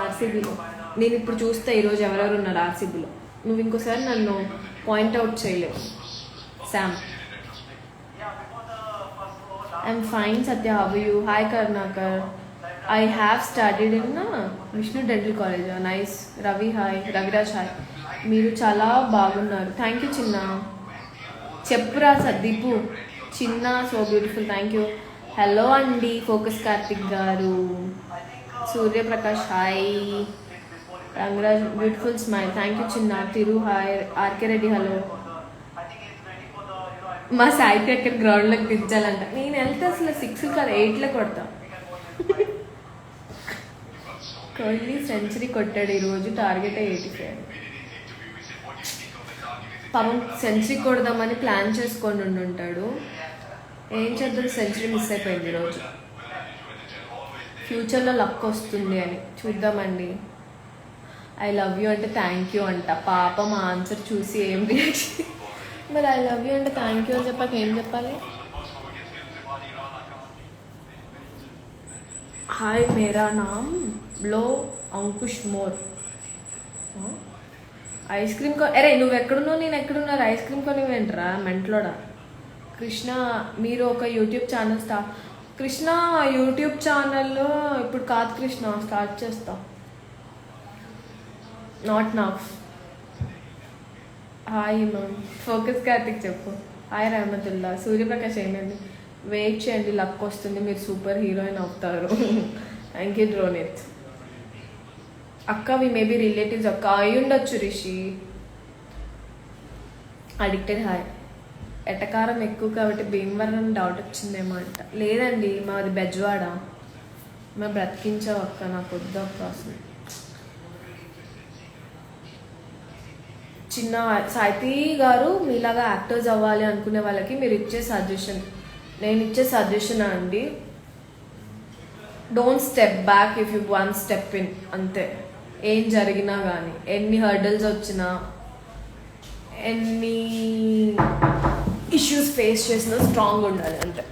A: ఆర్సీబీలో నేను ఇప్పుడు చూస్తే ఈరోజు ఎవరెవరు ఉన్నారు ఆర్సీబీలో నువ్వు ఇంకోసారి నన్ను పాయింట్అవుట్ చేయలేవు Sam I'm fine Satya how you hi Karnakar I have studied in Vishnu dental college nice Ravi hi Raviraj hi మీరు చాలా బాగున్నారు థ్యాంక్ యూ చిన్న చెప్పురా సద్దీపు చిన్న so beautiful thank you hello అండి ఫోకస్ కార్తిక్ గారు Suryaprakash hi Rangaraj beautiful smile thank you చిన్న Tiru hi RK Reddy hello మా సాయికి అక్కడ గ్రౌండ్లోకి దించాలంట నేను వెళ్తే అసలు 6 కాదు 8లో కొడతా కోహ్లీ సెంచరీ కొట్టాడు ఈరోజు టార్గెట్ 85 పాపం సెంచరీ కొడదామని ప్లాన్ చేసుకొని ఉంటాడు ఏం చేద్దాం సెంచరీ మిస్ అయిపోయింది ఈరోజు ఫ్యూచర్లో లక్ వస్తుంది అని చూద్దామండి ఐ లవ్ యూ అంటే థ్యాంక్ యూ అంట పాపం ఆన్సర్ చూసి ఏం రియాక్షన్ మరి ఐ లవ్ యూ అంటే థ్యాంక్ యూ అని చెప్పాక ఏం చెప్పాలి హాయ్ మేరా నామ్ లో అంకుష్ మోర్ ఐస్ క్రీమ్ అరే నువ్వు ఎక్కడున్నావు నేను ఎక్కడున్నారు ఐస్ క్రీమ్ కొనివేంట్రా మెంట్లోడా కృష్ణ మీరు ఒక యూట్యూబ్ ఛానల్ కృష్ణ యూట్యూబ్ ఛానల్లో ఇప్పుడు కాదు కృష్ణ స్టార్ట్ చేస్తా నాట్ నా హాయ్ మ్యామ్ ఫోకస్ కార్తిక్ చెప్పు హాయ్ రహమతుల్లా సూర్యప్రకాష్ ఏమైంది వెయిట్ చేయండి లక్ వస్తుంది మీరు సూపర్ హీరోయిన్ అవుతారు థ్యాంక్ యూ డ్రోనిత్ అక్క వి మేబీ రిలేటివ్స్ అక్క అయి ఉండొచ్చు రిషి అడిక్టెడ్ హాయ్ ఎటకారం ఎక్కువ కాబట్టి భీమవరం డౌట్ వచ్చిందేమో అంట లేదండి మాది బెజ్వాడ మేము బ్రతికించావు అక్క నాకు వద్దు అక్క అసలు చిన్న సాయితి గారు మీలాగా యాక్టర్స్ అవ్వాలి అనుకునే వాళ్ళకి మీరు ఇచ్చే సజెషన్ నేను ఇచ్చే సజెషన్ అండి don't step back if you one step in అంతే ఏం జరిగినా కానీ ఎన్ని హర్డల్స్ వచ్చినా ఎన్ని ఇష్యూస్ ఫేస్ చేసినా స్ట్రాంగ్ ఉండాలి అంతే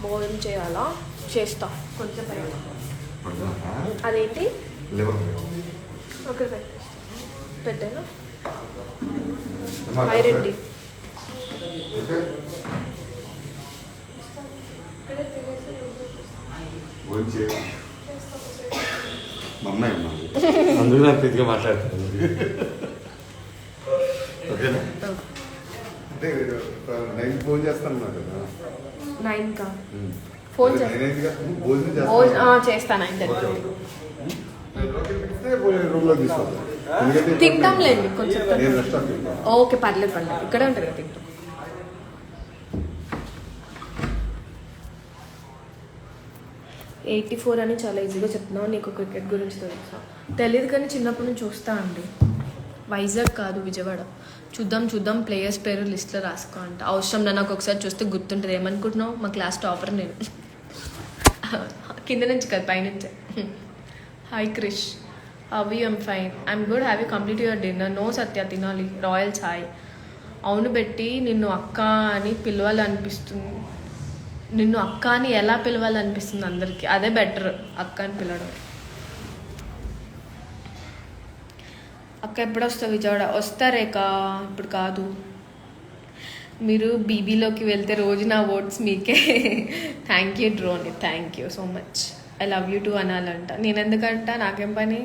A: భోజనం చేయాలా చేస్తా కొంచెం అదేంటి ఓకే పెట్టాను హాయ్ రెడ్డి
C: అందుకు నాకు తిరిగి మాట్లాడతాను ఓకేనా
D: అంటే 9 ఫోన్ చేస్తాను
A: 9కా ఫోన్ చేస్తాను 9
D: రూమ్ లో తీసుకోవాలి
A: తింటాంలేండి కొంచెం
D: నేను రెస్టారెంట్ తింటాను.
A: ఓకే పర్లేదు ఇక్కడే ఉంటుంది కదా తింటాం 84 అని చాలా ఈజీగా చెప్తున్నావు నీకు క్రికెట్ గురించి తెలుసా తెలియదు కానీ చిన్నప్పటి నుంచి చూస్తా అండి వైజాగ్ కాదు విజయవాడ చూద్దాం ప్లేయర్స్ పేరు లిస్ట్లో రాసుకో అంట అవసరం నాకు ఒకసారి చూస్తే గుర్తుంటుంది ఏమనుకుంటున్నావు మా క్లాస్ టాపర్ నేను కింద నుంచి కదా పైనుంచే hi Krish how you I'm fine I'm good have you complete your dinner no Satya తినాలి రాయల్స్ హాయ్ అవును పెట్టి నిన్ను అక్క అని పిలవాలనిపిస్తుంది నిన్ను అక్క అని ఎలా పిలవాలనిపిస్తుంది అందరికీ అదే బెటర్ అక్క అని పిలవడం అక్క ఎప్పుడు వస్తావు విజయవాడ వస్తారేక ఇప్పుడు కాదు మీరు బీబీలోకి వెళ్తే రోజు నా ఓట్స్ మీకే థ్యాంక్ యూ డ్రోని thank you so much I love you too అనాలంట నేను ఎందుకంట నాకేం పని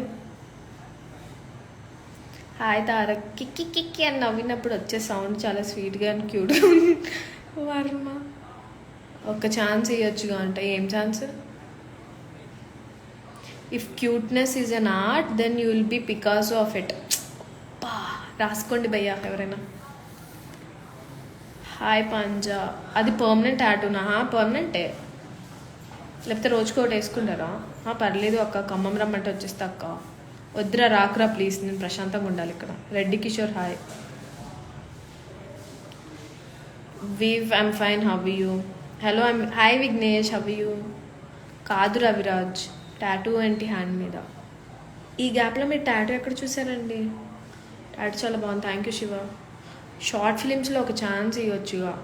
A: హాయ్ తారక్ కిక్కి కిక్కి అని నవ్వినప్పుడు వచ్చే సౌండ్ చాలా స్వీట్గా అండ్ క్యూట్. వర్మ ఒక ఛాన్స్ ఇవ్వచ్చుగా అంటే ఏం chance? If cuteness is an art then you will be Picasso of it. రాసుకోండి భయ్యా ఎవరైనా. హాయ్ పంజా, అది పర్మనెంట్ టాటూనా? పర్మనెంటే, లేకపోతే రోజుకి ఒకటి వేసుకుంటారా? పర్లేదు అక్క, ఖమ్మం రమ్మంటే వచ్చేస్తా అక్క. వద్దురా రాకురా ప్లీజ్, నేను ప్రశాంతంగా ఉండాలి ఇక్కడ. రెడ్డి కిషోర్ హాయ్. వివ్ I'm fine, how you? Hello hi Vignesh, how you? కాదు రవిరాజ్, టాటూ ఏంటి హ్యాండ్ మీద? ఈ గ్యాప్లో మీరు టాటూ ఎక్కడ చూసారండి? టాటూ చాలా బాగుంది, థ్యాంక్ యూ శివ. షార్ట్ ఫిలిమ్స్లో ఒక ఛాన్స్ ఇవ్వచ్చుగా.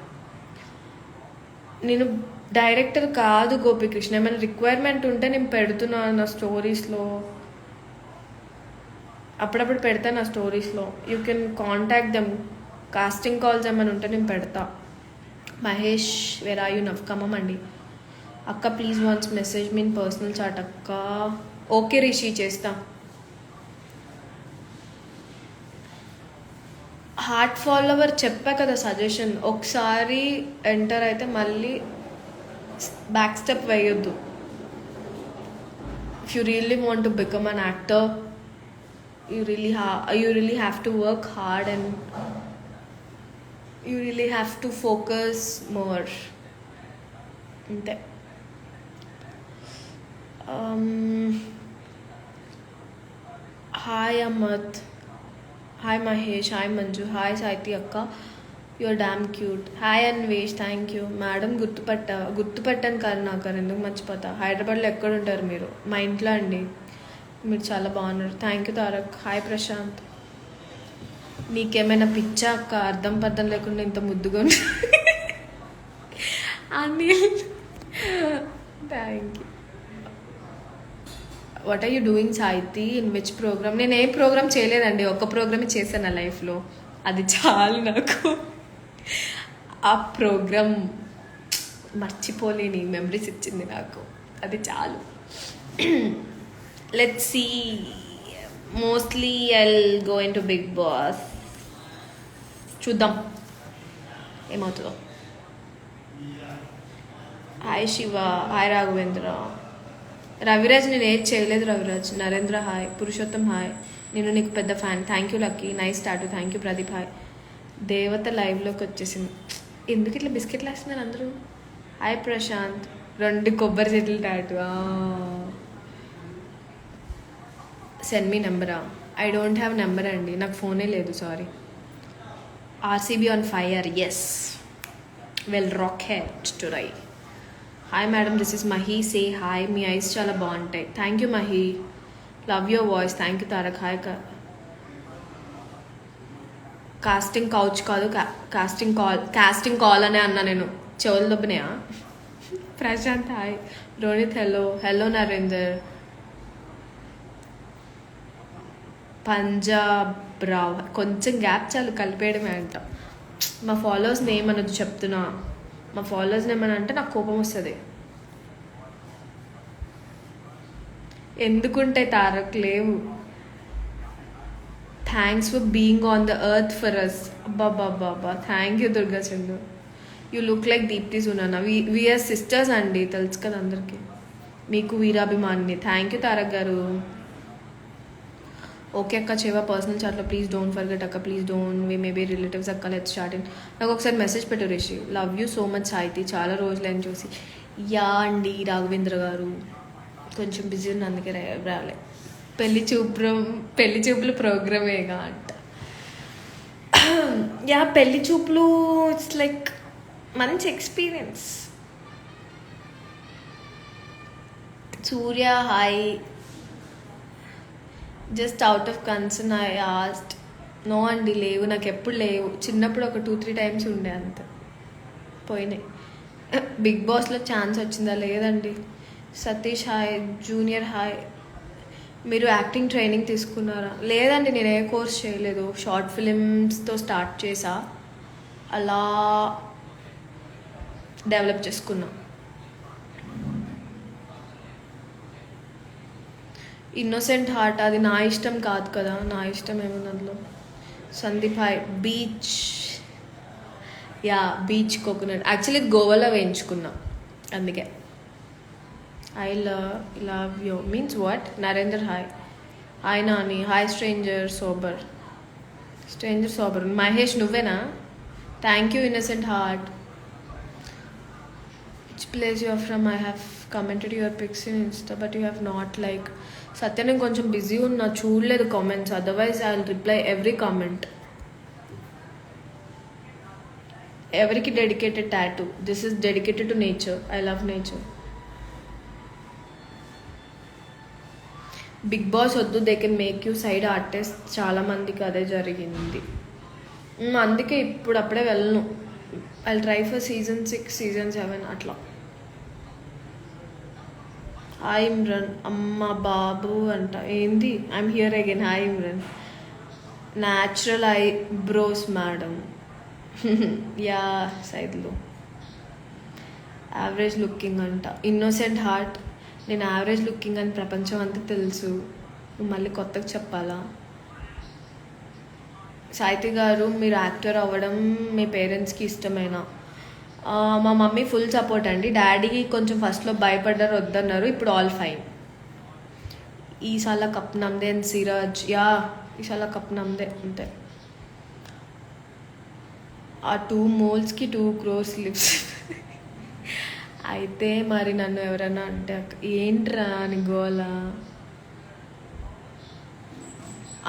A: నేను డైరెక్టర్ కాదు గోపికృష్ణ, ఏమైనా రిక్వైర్మెంట్ ఉంటే నేను పెడుతున్నాను నా స్టోరీస్లో, అప్పుడప్పుడు పెడతాను నా స్టోరీస్లో. You can contact them. Casting calls ఏమైనా ఉంటే నేను పెడతా. Mahesh where are you Khammam అండి. అక్క please once message mean personal chat అక్క. ఓకే రిషి, చేస్తా. హార్ట్ ఫాలోవర్ చెప్పా కదా సజెషన్, ఒకసారి ఎంటర్ అయితే మళ్ళీ బ్యాక్ స్టెప్ వేయొద్దు. If you really want to become an actor, you really have to work hard and you really have to focus more. ante hi Amat, hi Mahesh, hi Manju, hi Saiti akka, you're damn cute. Hi Anvesh, thank you madam. గుర్తుపట్టాను కరుణాకర్, ఎందుకు మర్చిపోతా? హైదరాబాద్లో ఎక్కడ ఉంటారు మీరు? మా ఇంట్లో అండి. మీరు చాలా బాగున్నారు, thank you Tarak. Hi Prashanth, నీకేమైనా పిచ్చా అక్క? అర్థం పర్థం లేకుండా ఇంత ముద్దుగా Anil, thank you. What are you doing Saithi? In which program? నేను ఏ ప్రోగ్రామ్ చేయలేదండి, ఒక్క ప్రోగ్రామే చేశాను నా లైఫ్లో, అది చాలు నాకు. ఆ ప్రోగ్రామ్ మర్చిపోలేని మెమరీస్ ఇచ్చింది నాకు, అది చాలు. Let's see. Mostly I'll go into Big Boss. చూద్దాం ఏమవుతుందో. Hi Shiva, hi Raghavendra. రవిరాజ్ నేను ఏది చేయలేదు రవిరాజ్. నరేంద్ర హాయ్. పురుషోత్తం హాయ్, నేను నీకు పెద్ద fan, thank you Lucky, nice tattoo, thank you Pradeep hi. దేవత లైవ్లోకి వచ్చేసింది. ఎందుకు ఇట్లా బిస్కెట్లు వేస్తున్నారు అందరూ? హాయ్ ప్రశాంత్, 2 కొబ్బరి చెట్లు టాటూ. సెండ్ మీ నెంబరా? ఐ డోంట్ హ్యావ్ నెంబర్ అండి, నాకు ఫోనే లేదు, sorry. RCB on fire, yes, well rock head today. Hi madam, this is Mahi, say hi. మీ ఐస్ చాలా బాగుంటాయి, thank you Mahi, love your voice, thank you Tarak. Hi. Casting couch కాదు, casting call అనే అన్నా నేను, చెవులు దొబ్బినాయా? Prashanth hi. Ronit hello. Hello Narender. Punjab Rao, కొంచెం గ్యాప్ చాలు, కలిపేయడమే అంట. మా ఫాలోవర్స్ని ఏమనొద్దు చెప్తున్నా, మా ఫాలోవర్స్ని ఏమని అంటే నాకు కోపం వస్తుంది. ఎందుకుంటే తారక్ లేవు. Thanks for being on the earth for us. అబ్బాబ్బాబ్బా, thank you Durga Chandu. You look like Deepthi Sunaina. We are sisters అండి, తెలుసు కదా అందరికీ. మీకు వీరాభిమాని, thank you Tarak garu. Okay అక్క, చేవా పర్సనల్ చాట్లో, ప్లీజ్ డోంట్ ఫర్గెట్ అక్క, please don't, we may be relatives అక్క, లెట్స్ స్టార్ట్ ఇన్. నాకు ఒకసారి మెసేజ్ పెట్టు Rishi. Love you so much Saithi, చాలా రోజులైన చూసి. యా అండి రాఘవేంద్ర గారు, కొంచెం బిజీ ఉంది అందుకే రాలే. పెళ్లి చూపులు ప్రోగ్రామేగా అంట. యా, పెళ్లి చూపులు ఇట్స్ లైక్ మంచి experience. Surya hi. Just out of concern I asked. No అండి, లేవు, నాకు ఎప్పుడు లేవు. చిన్నప్పుడు ఒక 2-3 టైమ్స్ ఉండే, అంత పోయినాయి. బిగ్ బాస్లో ఛాన్స్ వచ్చిందా? లేదండి. సతీష్ హాయ్. Junior hi. మీరు యాక్టింగ్ ట్రైనింగ్ తీసుకున్నారా? లేదండి, నేను ఏ కోర్స్ చేయలేదు, షార్ట్ ఫిలిమ్స్తో స్టార్ట్ చేసా, అలా డెవలప్ చేసుకున్నా. ఇన్నోసెంట్ హార్ట్ అది నా ఇష్టం కాదు కదా, నా ఇష్టం ఏముంది అందులో. Sandeep hi. Beach, yeah beach coconut. Actually ఇది గోవాలో వేయించుకున్నా అందుకే. I love you means what. Narender hi. Hi Nani. Hi stranger sober. Stranger sober. Mahesh నువ్వేనా? Thank you innocent heart. Which place you are from? I have commented your pics in insta but you have not like. Satya నేను కొంచెం busy ఉన్నా, చూడలేదు comments. Otherwise I will reply every comment. ఎవరికి dedicated tattoo? This is dedicated to nature. I love nature. Big boss వద్దు, they can make you side artist. చాలా మందికి అదే జరిగింది. అందుకే ఇప్పుడు అప్పుడే వెళ్ళను. I try for season 6, season 7 అట్లా. హాయ్ ఇమ్రాన్. అమ్మ బాబు అంట ఏంది? I'm here again. Hi Imran. Natural eyebrows madam. Yeah సైడ్లో. యావరేజ్ లుకింగ్ అంట. Innocent heart. నేను యావరేజ్ లుకింగ్ అని ప్రపంచం అంతా తెలుసు, నువ్వు మళ్ళీ కొత్తగా చెప్పాలా? సాయితి గారు, మీరు యాక్టర్ అవ్వడం మీ పేరెంట్స్కి ఇష్టమేనా? మా మమ్మీ ఫుల్ సపోర్ట్ అండి. డాడీ కొంచెం ఫస్ట్లో భయపడ్డారు, వద్దన్నారు. ఇప్పుడు ఆల్ ఫైన్. ఈసాల కప్ నమ్దే అండ్ సిరాజ్. యా ఈసాల కప్ నమ్దే అంతే. ఆ 2 మోల్స్కి 2 crores లిప్స్. అయితే మరి నన్ను ఎవరైనా అంటే ఏంట్రా అని గోలా.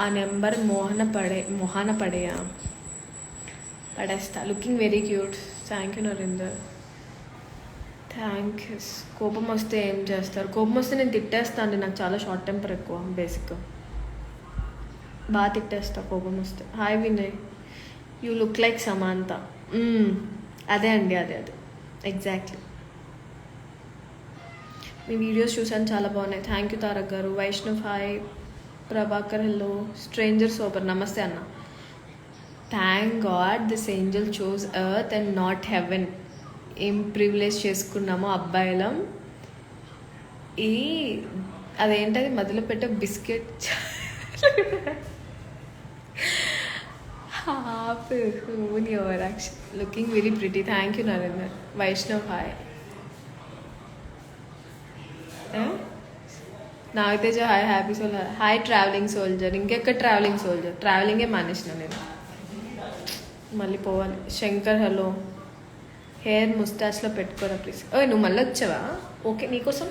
A: ఆ నెంబర్ మొహాన పడేయా? పడేస్తా. Looking very cute. Thank you Narender. Thank you. కోపం వస్తే ఏం చేస్తారు? కోపం వస్తే నేను తిట్టేస్తాను. నాకు చాలా షార్ట్ టెంపర్ ఎక్కువ. బేసిక్గా బాగా తిట్టేస్తా కోపం వస్తే. Hi Vinay. You look like Samantha. అదే అండి, అదే ఎగ్జాక్ట్లీ. మీ వీడియోస్ చూసాను, చాలా బాగున్నాయి. థ్యాంక్ యూ తారక్ గారు. Vaishnav hi. Prabhakar hello. Stranger super. నమస్తే అన్న. Thank God this angel chose earth and not heaven. ఏం ప్రివిలేజ్ చేసుకున్నామో అబ్బాయిలం. ఈ అదేంటది మధ్యలో పెట్టే biscuit. Half your action. Looking very pretty. Thank you Narender. Vaishnav hi. Nagateja hi. Happy soldier hi. Travelling soldier. ఇంకెక్కడ ట్రావెలింగ్ సోల్జర్? ట్రావెలింగే మానేసిన నేను, మళ్ళీ పోవాలి. శంకర్ హలో. హెయిర్ ముస్టాచ్లో పెట్టుకోరా ప్లీజ్. ఓయ్ నువ్వు మళ్ళీ వచ్చావా? ఓకే నీకోసం.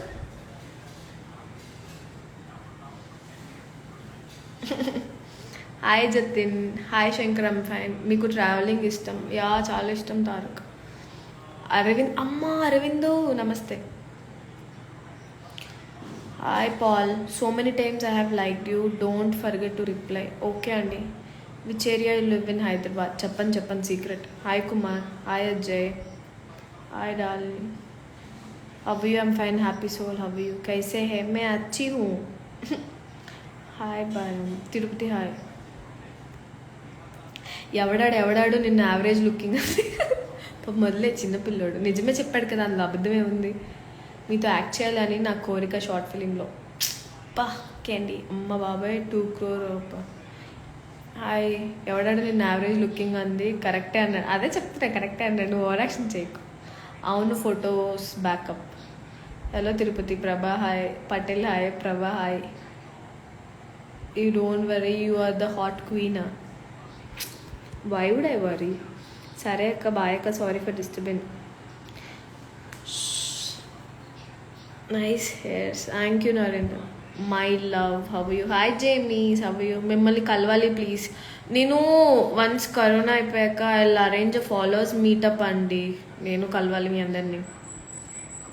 A: Hi Jatin. Hi Shankar. I'm fine. మీకు ట్రావెలింగ్ ఇష్టం? యా చాలా ఇష్టం తారక్. అరవింద్. అమ్మ అరవిందో నమస్తే. Hi Paul. So many times I have liked you, don't forget to reply. Okay అండి. Which area you live in? Hyderabad. చెప్పండి secret. Hi Kumar. Hi Ajay. Hi darling. How you? I'm fine. Happy soul. How you? కైసే హే? మే అచ్చి హూ. Hi bye. Tirupati hi. ఎవడాడు నిన్న average looking అని మొదలే చిన్నపిల్లోడు. నిజమే చెప్పాడు కదా, అందులో అబద్ధమే ఉంది. మీతో యాక్ట్ చేయాలని నా కోరిక షార్ట్ ఫిలింలో. పా క్యాండీ. అమ్మ బాబాయ్ 2 crore. హాయ్. ఎవడాడు నిన్న యావరేజ్ లుకింగ్ అంది. కరెక్టే అన్నాడు. అదే చెప్తున్నా కరెక్టే అన్నాడు. నువ్వు ఓవర్ యాక్షన్ చేయకు. అవును photos backup. Hello Tirupati. Prabha hi. Patel hi. Prabha hi. You don't worry, you are the hot క్వీనా. Why would I worry? సరే అక్క బాయ్ అక్క. Sorry for disturbance. Nice hairs. Thank you Narendra. My love. How you? Hi James. How you? మిమ్మల్ని కలవాలి please. నేను once corona అయిపోయాక I arrange followers meetup అండి. నేను కలవాలి మీ అందరినీ.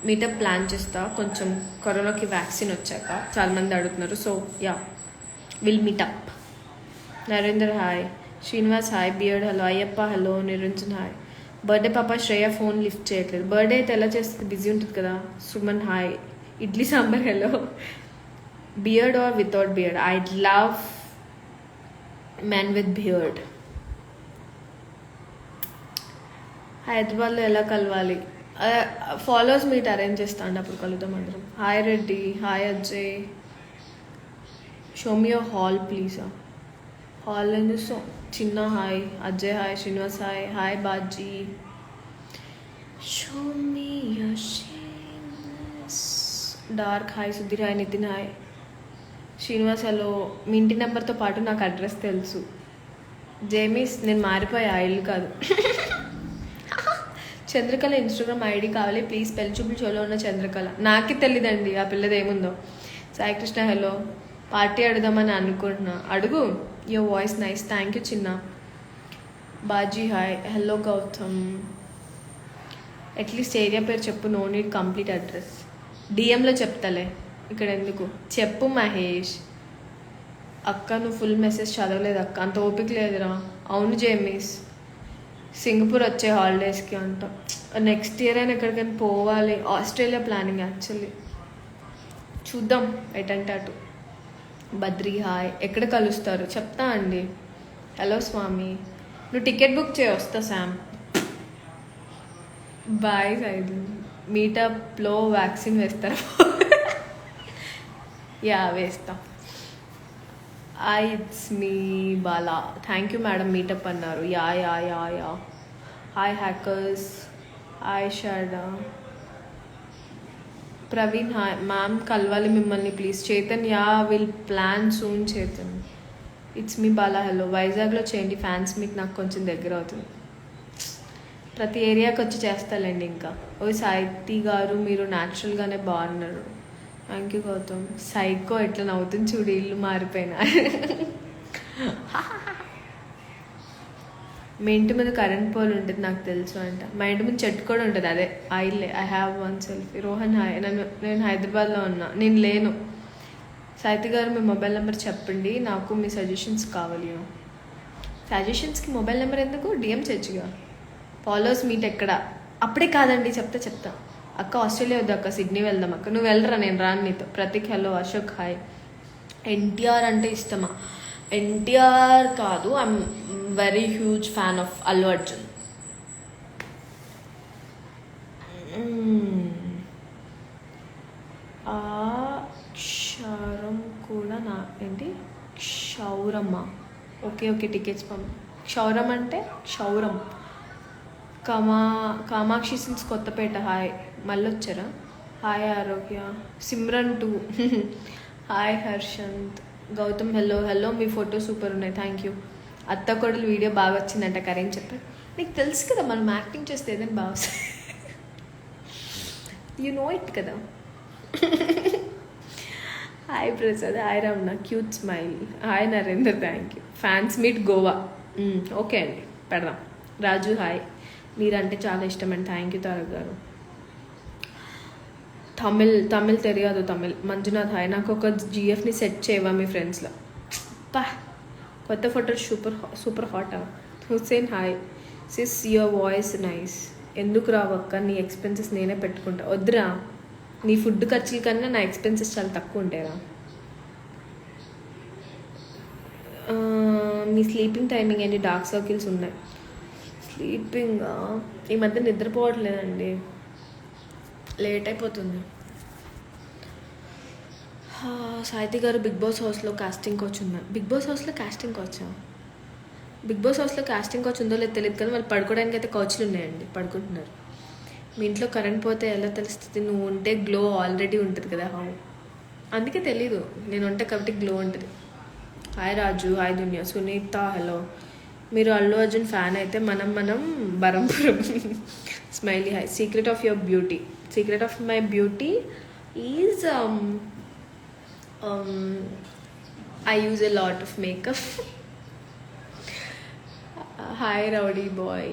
A: మీటప్ ప్లాన్ చేస్తా కొంచెం కరోనాకి వ్యాక్సిన్ వచ్చాక. చాలామంది అడుగుతున్నారు. So yeah will meetup. Narender hi. Srinivas hi. Beard hello. Ayyappa hello. Niranjan hi. Birthday పాప శ్రేయ ఫోన్ లిఫ్ట్ చేయట్లేదు. బర్త్డే అయితే ఎలా చేస్తుంది? బిజీ ఉంటుంది కదా. Suman hi. Idli sambar hello. Beard or without beard? I love men with beard. హైదరాబాద్లో ఎలా కలవాలి? ఫాలోవర్స్ మీట్ అరేంజ్ చేస్తా అండి, అప్పుడు కలుద్దాం అందరం. Hi Reddy. Hi Ajay. Show me your hall please. Hall అని so Chinna hi, Ajay hi, Srinivas hi, hi Baji. Show me your dark hi, Sudheer hi, Nitin hi, Srinivas hello. మీ ఇంటి నెంబర్తో పాటు నాకు అడ్రస్ తెలుసు. జేమీస్ నేను మారిపోయా, ఇల్లు కాదు. చంద్రకళ ఇన్స్టాగ్రామ్ ఐడి కావాలి ప్లీజ్. పెళ్లి చూపులు షోలో ఉన్న చంద్రకళ నాకే తెలియదండి ఆ పిల్లది ఏముందో. సాయి కృష్ణ హలో. పార్టీ అడుగుదామని అనుకుంటున్నా, అడుగు. Your voice nice, thank you Chinna. Baji hi, hello Gautam. At least area పేరు చెప్పు, నో నీడ్ కంప్లీట్ అడ్రస్. డిఎంలో చెప్తాలే, ఇక్కడ ఎందుకు చెప్పు మహేష్. అక్క నువ్వు ఫుల్ మెసేజ్ చదవలేదు అక్క, అంత ఓపిక లేదురా. అవును జేమీస్, సింగపూర్ వచ్చే హాలిడేస్కి అంట. నెక్స్ట్ ఇయర్ అయినా ఎక్కడికైనా పోవాలి. ఆస్ట్రేలియా ప్లానింగ్ యాక్చువల్లీ, చూద్దాం ఎటంటే అటు. బద్రీ హాయ్, ఎక్కడ కలుస్తారు చెప్తా అండి. హలో స్వామి, నువ్వు టికెట్ బుక్ చేయి, వస్తా శామ్. Bye side. మీటప్లో వ్యాక్సిన్ వేస్తారా? యా వేస్తా. It's me Bala, thank you madam meetup అన్నారు. Yeah yeah yeah yeah. Hi hackers, hi షాడా. ప్రవీణ్ హాయ్, మ్యామ్ కలవాలి మిమ్మల్ని ప్లీజ్. Chetan yeah will plan soon Chetan. It's me Bala hello. వైజాగ్లో చేయండి ఫ్యాన్స్ మీట్, నాకు కొంచెం దగ్గర అవుతుంది. ప్రతి ఏరియాకి వచ్చి చేస్తాలండి. ఇంకా ఓ సాహితీ గారు మీరు న్యాచురల్గానే బాగున్నారు. Thank you Gautam. సైకో ఎట్లా నవ్వుతుంది చూడు, ఇల్లు మారిపోయినా. మీ ఇంటి మీద కరెంట్ పోల్ ఉంటుంది నాకు తెలుసు అంట. మా ఇంటి మీద చెట్టు కూడా ఉంటుంది, అదే ఆయిల్లే. I have one selfie. Rohan hi, నేను హైదరాబాద్లో ఉన్నా, నేను లేను. సాహితీ గారు మీ మొబైల్ నెంబర్ చెప్పండి, నాకు మీ సజెషన్స్ కావాలి. సజెషన్స్కి మొబైల్ నెంబర్ ఎందుకు, డిఎం చేయొచ్చుగా. ఫాలోవర్స్ మీట్ ఎక్కడ? అప్పుడే కాదండి, చెప్తా. అక్క ఆస్ట్రేలియా వద్దు అక్క, సిడ్నీ వెళ్దాం అక్క. నువ్వు వెళ్ళరా, నేను రాను నీతో. ప్రతీక్ హలో. అశోక్ హాయ్. ఎన్టీఆర్ అంటే ఇష్టమా? ఎన్టీఆర్ కాదు, I'm very huge fan of Allu Arjun. క్షరం కూడా నా ఏంటి క్షౌరమ్మ. ఓకే టికెట్స్ క్షౌరం అంటే క్షౌరం. Kamakshi silks Kothapeta hi. మళ్ళీ వచ్చారా? Hi Arogya. Simran 2 hi Harshant. Gautam hello. మీ ఫోటో సూపర్ ఉన్నాయి, థ్యాంక్ యూ. అత్త కొడలు వీడియో బాగా వచ్చిందంట, కరేం చెప్పారు. నీకు తెలుసు కదా మనం యాక్టింగ్ చేస్తే ఏదైనా బాగా వస్తుంది. యు నో ఇట్ కదా. Hi Prasad, hi Ramana, cute smile. Hi Narender, thank you. Fans meet Goa. Okay అండి, పెడదాం. రాజు హాయ్, మీరంటే చాలా ఇష్టం అండి. థ్యాంక్ యూ తారక్ గారు. తమిళ్ తెలియదు. మంజునాథ్ హాయ్, నాకు ఒక జిఎఫ్ని సెట్ చేయవా మీ ఫ్రెండ్స్లో? కొత్త photo super hot. Hussain hi. Sis your voice nice. ఎందుకు రావక్క, నీ ఎక్స్పెన్సెస్ నేనే పెట్టుకుంటా. వద్దురా, నీ ఫుడ్ ఖర్చుల కన్నా నా ఎక్స్పెన్సెస్ చాలా తక్కువ ఉంటాయిరా. మీ స్లీపింగ్ టైమింగ్ ఏంటి? డార్క్ సర్కిల్స్ ఉన్నాయి. స్లీపింగ్ ఈ మధ్య నిద్రపోవట్లేదండి, లేట్ అయిపోతుంది. సాహితీ గారు బిగ్ బాస్ హౌస్లో కాస్టింగ్ కోచ్ ఉన్నారు. బిగ్ బాస్ హౌస్లో కాస్టింగ్ కోచా? బిగ్ బాస్ హౌస్లో కాస్టింగ్ కోచ్ ఉందో లేదో తెలియదు, కానీ వాళ్ళు పడుకోవడానికి అయితే కోచ్లు ఉన్నాయండి, పడుకుంటున్నారు. మీ ఇంట్లో కరెంట్ పోతే ఎలా తెలుస్తుంది? నువ్వు ఉంటే గ్లో ఆల్రెడీ ఉంటుంది కదా. అందుకే తెలీదు, నేను ఉంటే కాబట్టి గ్లో ఉంటుంది. Hi Raju, hi Duniya. Sunitha hello. మీరు అల్లు అర్జున్ ఫ్యాన్ అయితే మనం Berhampur. Smiley hi. Secret of your beauty. Secret of my beauty is I use a lot of makeup. Hi rowdy boy,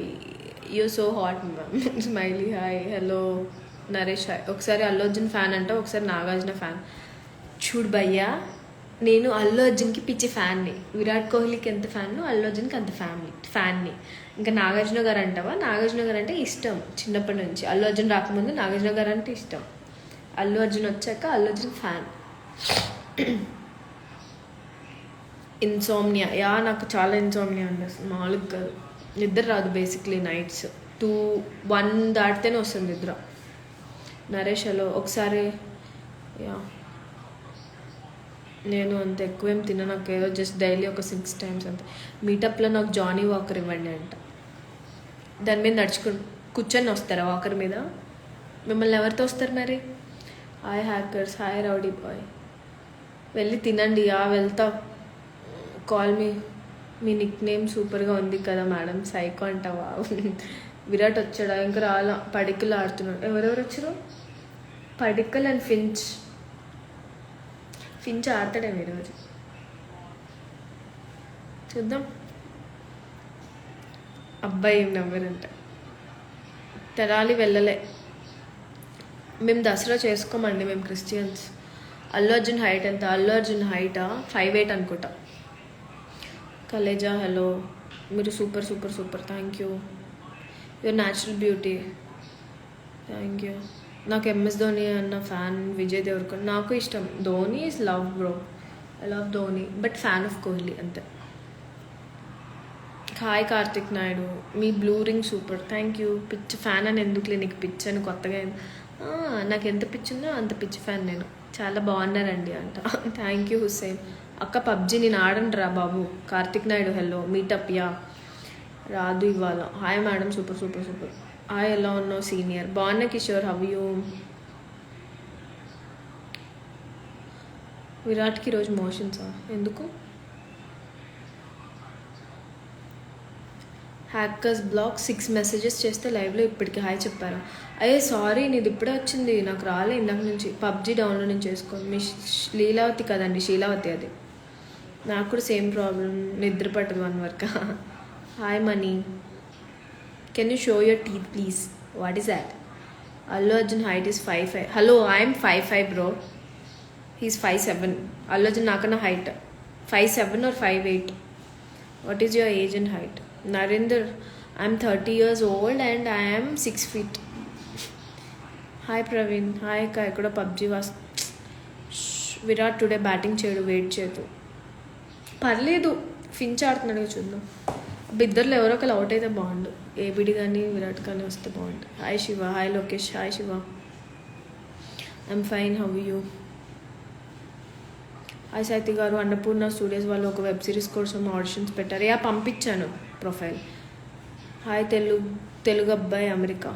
A: you're so hot ma'am. Smiley hi. Hello Naresh hi. ఒకసారి Allu Arjun fan అంట, ఒకసారి Nagarjuna fan. చూడు భయ్యా, నేను అల్లు అర్జున్కి పిచ్చి ఫ్యాన్ని. విరాట్ కోహ్లీకి ఎంత ఫ్యాన్ను, అల్లు అర్జున్కి అంత ఫ్యాన్ని. ఇంకా నాగార్జున గారు అంటావా? నాగార్జున గారు అంటే ఇష్టం చిన్నప్పటి నుంచి. అల్లు అర్జున్ రాకముందు నాగార్జున గారు అంటే ఇష్టం. అల్లు అర్జున్ వచ్చాక అల్లు అర్జున్ ఫ్యాన్. ఇన్సోమ్నియా. నాకు చాలా ఇన్సోమ్నియా ఉంది, అసలు మామూలుగా కాదు. నిద్ర రాదు బేసిక్లీ. నైట్స్ 2-1 దాటితేనే వస్తుంది నిద్ర. నరేష్ హలో. ఒకసారి నేను అంత ఎక్కువ ఏం తిన, నాకు ఏదో జస్ట్ డైలీ ఒక 6 times అంతే. మీటప్లో నాకు జానీ వాకర్ ఇవ్వండి అంట. దాని మీద కూర్చొని వస్తారా వాకర్ మీద? మిమ్మల్ని ఎవరితో వస్తారు మరి? Hi hackers, hi rowdy boy. వెళ్ళి తినండి. వెళ్తా. కాల్ మీ నిక్ నేమ్ సూపర్గా ఉంది కదా మేడం. సైకో అంటావా? విరాట్ వచ్చాడా? ఇంకా రాలా. పడికలు ఆడుతున్నాడు. ఎవరెవరు వచ్చారు? పడికల్ అండ్ ఫించ్ ఆడతాడేమో ఈరోజు. చూద్దాం. అబ్బాయి ఏం నవ్వరంట. తెరాలి వెళ్ళలే. మేము దసరా చేసుకోమండి, మేము క్రిస్టియన్స్. అల్లు అర్జున్ హైట్ ఎంత? అల్లు అర్జున్ హైటా 5'8" అనుకుంటా. కలేజా హలో, మీరు super super super. Thank you. Your natural beauty. Thank you. నాకు ఎంఎస్ ధోని అన్న ఫ్యాన్. విజయ్ దేవరకొండ నాకు ఇష్టం. Dhoni is love bro. I love Dhoni, but fan of Kohli అంతే. హాయ్ కార్తిక్ నాయుడు, మీ blue ring super. Thank you. Pitch fan అని ఎందుకులే నీకు పిచ్ అని కొత్తగా. నాకు ఎంత పిచ్ ఉందో అంత పిచ్ ఫ్యాన్ నేను. చాలా బాగున్నారండి అంట. Thank you Hussain. అక్క పబ్జి నేను ఆడండి రా బాబు. Karthik Naidu hello. Meetup yeah రాదు ఇవాళ. Hi madam, super super super. Hi ఎలా ఉన్నావు సీనియర్? బాగున్నా కిషోర్, హవ్ యూ? విరాట్కి ఈరోజు మోషన్సా? ఎందుకు? హ్యాకర్స్ బ్లాక్ 6 మెసేజెస్ చేస్తే లైవ్లో ఇప్పటికి హాయ్ చెప్పారా? అయ్యే సారీ, నీది ఇప్పుడే వచ్చింది, నాకు రాలే ఇందాక నుంచి. పబ్జి డౌన్లోడ్ నుంచి చేసుకోండి. మీ లీలావతి కదండి, శీలావతి అది. నాకు కూడా సేమ్ ప్రాబ్లం, నిద్ర పట్టదు 1 వరకు. Hi Mani, can you show your teeth please? What is that? Allu Arjun height is 5'5". Hello, I'm 5'5" bro. He's 5'7". Allu Arjun నాకన్నా height 5'7" or 5'8". What is your age and height? Narendra, I'm 30 years old and I am 6 feet. Hi Praveen. Hi Akka. Ekkada PUBG was. Virat today batting చేయడు, wait చేయదు. పర్లేదు, Finch ఆడుతున్నాడు చూద్దాం. ఇద్దరులో ఎవరో ఒకరు out అయితే బాగుండు. ఏబిడి కానీ విరాట్ కానీ వస్తే బాగుండు. Hi Shiva. Hi Lokesh. Hi Shiva. I'm fine, how you? Hi Saithi గారు. అన్నపూర్ణ స్టూడియోస్ వాళ్ళు ఒక వెబ్ సిరీస్ కోసం ఆడిషన్స్ పెట్టారు. పంపించాను ప్రొఫైల్. హాయ్ తెలుగు అబ్బాయి అమెరికా.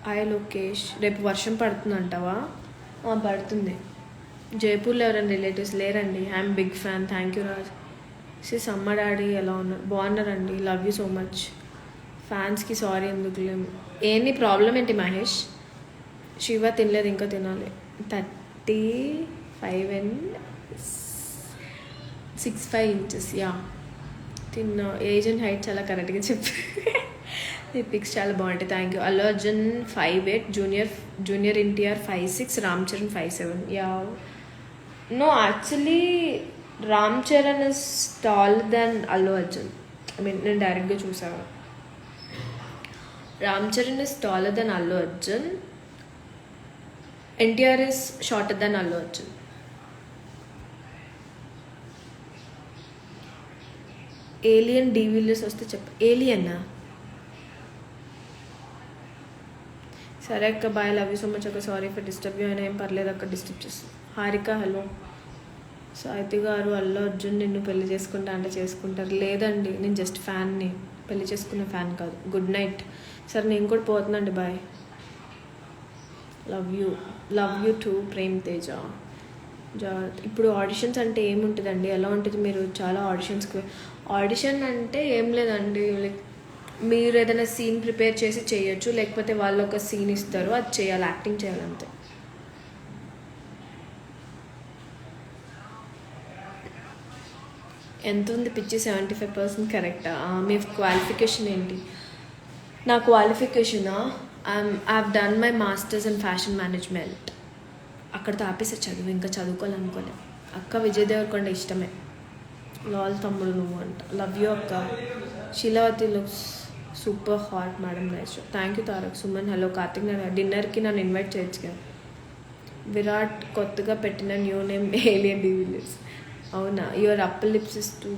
A: హాయ్ లోకేష్. రేపు వర్షం పడుతుందంటావా? పడుతుంది. జైపూర్లో ఎవరైనా రిలేటివ్స్ లేరండి. I'm big fan. Thank you Raj. అమ్మ డాడీ ఎలా ఉన్నారు? బాగున్నారండి. Love you so much. ఫ్యాన్స్కి సారీ ఎందుకు లేము. ఏంటి ప్రాబ్లం ఏంటి మహేష్? శివ తినలేదు, ఇంకా తినాలి. 35 and 6'5" inches. యా తిన్న. ఏజ్ అండ్ హైట్ చాలా కరెక్ట్గా చెప్పి. ఈ పిక్స్ చాలా బాగుంటాయి. Thank you. Allu Arjun 5'8", junior NTR 5'6", Ram Charan 5'7". Yeah no, actually Ram Charan is tall than Allu Arjun. I mean నేను డైరెక్ట్గా చూసాను. Ram Charan is taller than Allu Arjun. NTR is shorter than Allu Arjun. Alien de Villiers వస్తే చెప్ప. ఏలియన్నా? సరే అక్క, bye. Love you so much అక్క. Sorry for disturb you. అయినా ఏం పర్లేదు అక్క, డిస్టర్బ్ చేస్తాను. హారిక హలో. సాహితి గారు, అల్లు అర్జున్ నిన్ను పెళ్లి చేసుకుంటా అంటే చేసుకుంటారు? లేదండి, నేను జస్ట్ ఫ్యాన్ని, పెళ్లి చేసుకున్న ఫ్యాన్ కాదు. Good night. సరే నేను కూడా పోతున్నాండి, bye. Love you too Prem Teja. ఇప్పుడు ఆడిషన్స్ అంటే ఏముంటుందండి? ఎలా ఉంటుంది? మీరు చాలా ఆడిషన్ అంటే ఏం లేదండి, లైక్ మీరు ఏదైనా సీన్ ప్రిపేర్ చేసి చేయొచ్చు, లేకపోతే వాళ్ళు ఒక సీన్ ఇస్తారు, అది చేయాలి, యాక్టింగ్ చేయాలంతే. ఎంత ఉంది పిచ్చి? 75% కరెక్టా? మీ క్వాలిఫికేషన్ ఏంటి? నా క్వాలిఫికేషనా? I've done my masters in fashion management. అక్కడితో ఆపేసా చదువు, ఇంకా చదువుకోవాలనుకోలే. అక్క విజయ్ దేవరకొండ ఇష్టమే. లాల్ తమ్ముడు నువ్వు అంట. లవ్ యూ అక్క. Sheelavathi looks super hot madam. Nice. Thank you Tarak. Suman hello. Karthik Naidu డిన్నర్కి నన్ను ఇన్వైట్ చేయొచ్చు కదా. విరాట్ కొత్తగా పెట్టిన న్యూ నేమ్ ఏలియన్ డివిలియర్స్. అవునా? Your upper lips is too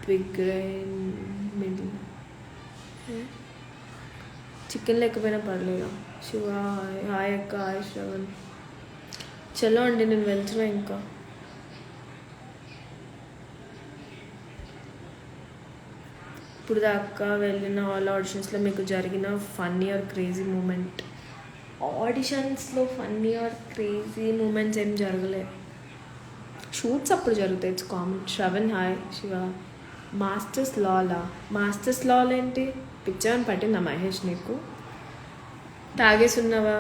A: big middle. Chicken లేకపోయినా పర్లేదా? శివ హాయ్ అక్క. హాయ్ శ్రవణ్. చలో అండి, నేను వెళ్తున్నా ఇంకా. ఇప్పుడు దాకా వెళ్ళిన ఆల్ ఆడిషన్స్లో మీకు జరిగిన ఫన్నీ ఆర్ క్రేజీ మూమెంట్? ఆడిషన్స్లో ఫన్నీ ఆర్ క్రేజీ మూమెంట్స్ ఏం జరగలేదు. షూట్స్ అప్పుడు జరుగుతాయి, it's common. Sravan hi. Shiva masters లాలా. మాస్టర్స్ లాల్ ఏంటి? పిక్చర్ అని పట్టిందా మహేష్ నీకు? తాగేసి ఉన్నావా?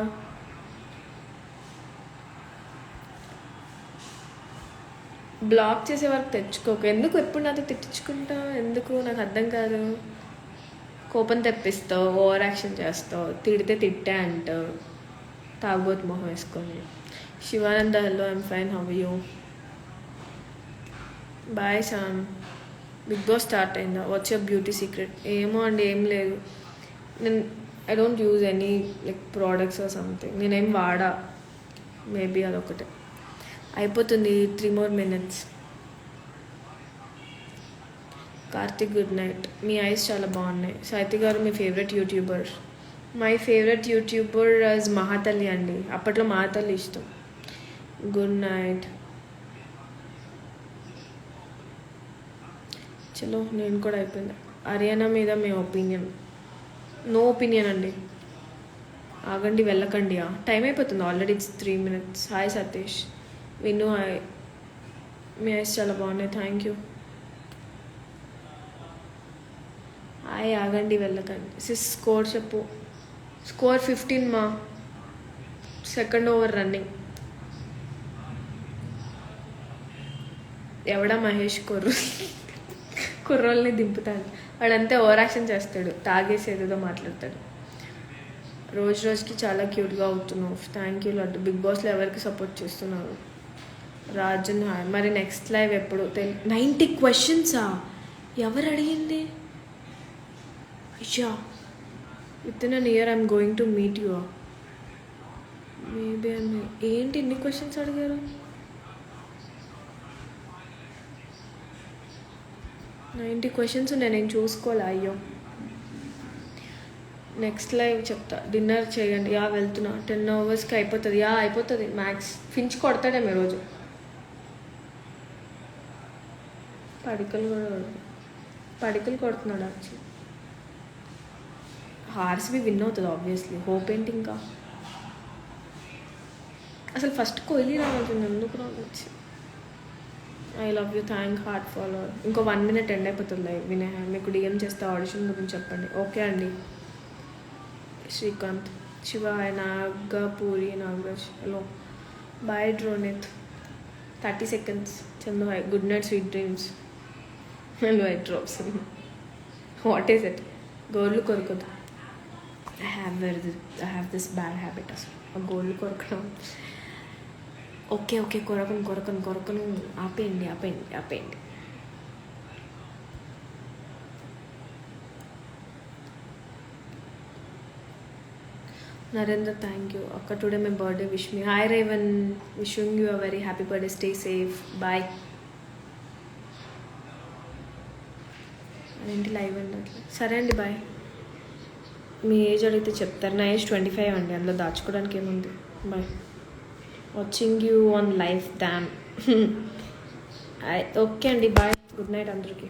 A: బ్లాక్ చేసే వరకు తెచ్చుకోక. ఎందుకు ఎప్పుడు నాతో తిట్టించుకుంటావు? ఎందుకు నాకు అర్థం కాదు. కోపం తెప్పిస్తావు, ఓవర్ యాక్షన్ చేస్తావు, తిడితే తిట్టే అంటావు, తాగబోతు మొహం వేసుకొని. Shivananda hello, I'm fine, how you? Bye Sam. Big boss start అయిందా? What's your beauty secret? ఏమో అండి, ఏం లేదు. నేను I don't use any like products or something. నేనేం వాడా. మేబీ అదొకటే. అయిపోతుంది 3 more minutes. Karthik good night. మీ ఐస్ చాలా బాగున్నాయి. సాయితి గారు మీ favourite YouTuber? My favourite YouTuber is Mahathalli అండి. అప్పట్లో మహాతల్లి ఇష్టం. Good night. చలో, నేను కూడా అయిపోయింది. హర్యానా మీద మీ ఒపీనియన్? నో ఒపీనియన్ అండి. ఆగండి, వెళ్ళకండి. టైం అయిపోతుంది already, it's 3 minutes. Hi Satish. విను హాయ్. మీ ఐస్ చాలా బాగున్నాయి, థ్యాంక్ యూ. హాయ్, ఆగండి, వెళ్ళకండి. సిస్ స్కోర్ చెప్పు. స్కోర్ 15 మా. Second over running. ఎవడా మహేష్ కుర్రోల్ని దింపుతాడు. వాడంతే ఓవర్ యాక్షన్ చేస్తాడు, తాగేసి ఏదేదో మాట్లాడతాడు. రోజు రోజుకి చాలా క్యూట్గా అవుతున్నావు. Thank you laddu. బిగ్ బాస్లో ఎవరికి సపోర్ట్ చేస్తున్నారు? రాజన్ హాయ్. మరి నెక్స్ట్ లైవ్ ఎప్పుడు? 90 questions ఎవరు అడిగింది? అయ్యా, with in an year I'm going to meet you. Maybe ఏంటి ఇన్ని క్వశ్చన్స్ అడిగారు? 90 questions నేను చూసుకోలే. అయ్యో, నెక్స్ట్ లైవ్ చెప్తా. డిన్నర్ చేయండి. వెళ్తున్నా. 10 hours అయిపోతుంది. అయిపోతుంది మ్యాక్స్. ఫించ్ కొడతాడేమో రోజు. పడికలు కొడుతున్నాడు యాక్చువల్లీ. ఆర్సీబీ విన్ అవుతుంది ఆబ్వియస్లీ. హోప్ ఏంటి ఇంకా? అసలు ఫస్ట్ కోహ్లీ రావాల్సింది, ఎందుకు రావచ్చు? I love you, thank heart follower. ఇంకో 1 minute ఎండ్ అయిపోతుంది లైవ్. వినయ్ మీకు డిఎం చేస్తే ఆడిషన్ గురించి చెప్పండి. ఓకే అండి. Srikanth. Shiva Nagapuri Nagaraj hello. Bye Dronith. 30 seconds. Chandu hi. Good night, sweet dreams. And white drops. What is it? గోర్లు కొరకదు. I have this bad habit అసలు, గోర్లు కొరకడం. ఓకే కొరకను. ఆపేయండి. Narendra thank you. అక్క today my birthday, wish me. Hi Revan, wishing you a very happy birthday. Stay safe. Bye. అదేంటి live అండి అట్లా? సరే అండి, బాయ్. మీ ఏజ్ అడిగితే చెప్తారు. నా ఏజ్ 25 అండి, అందులో దాచుకోవడానికి ఏముంది. Bye. Watching you on live. Damn. Okay అండి, బాయ్. గుడ్ నైట్ అందరికీ.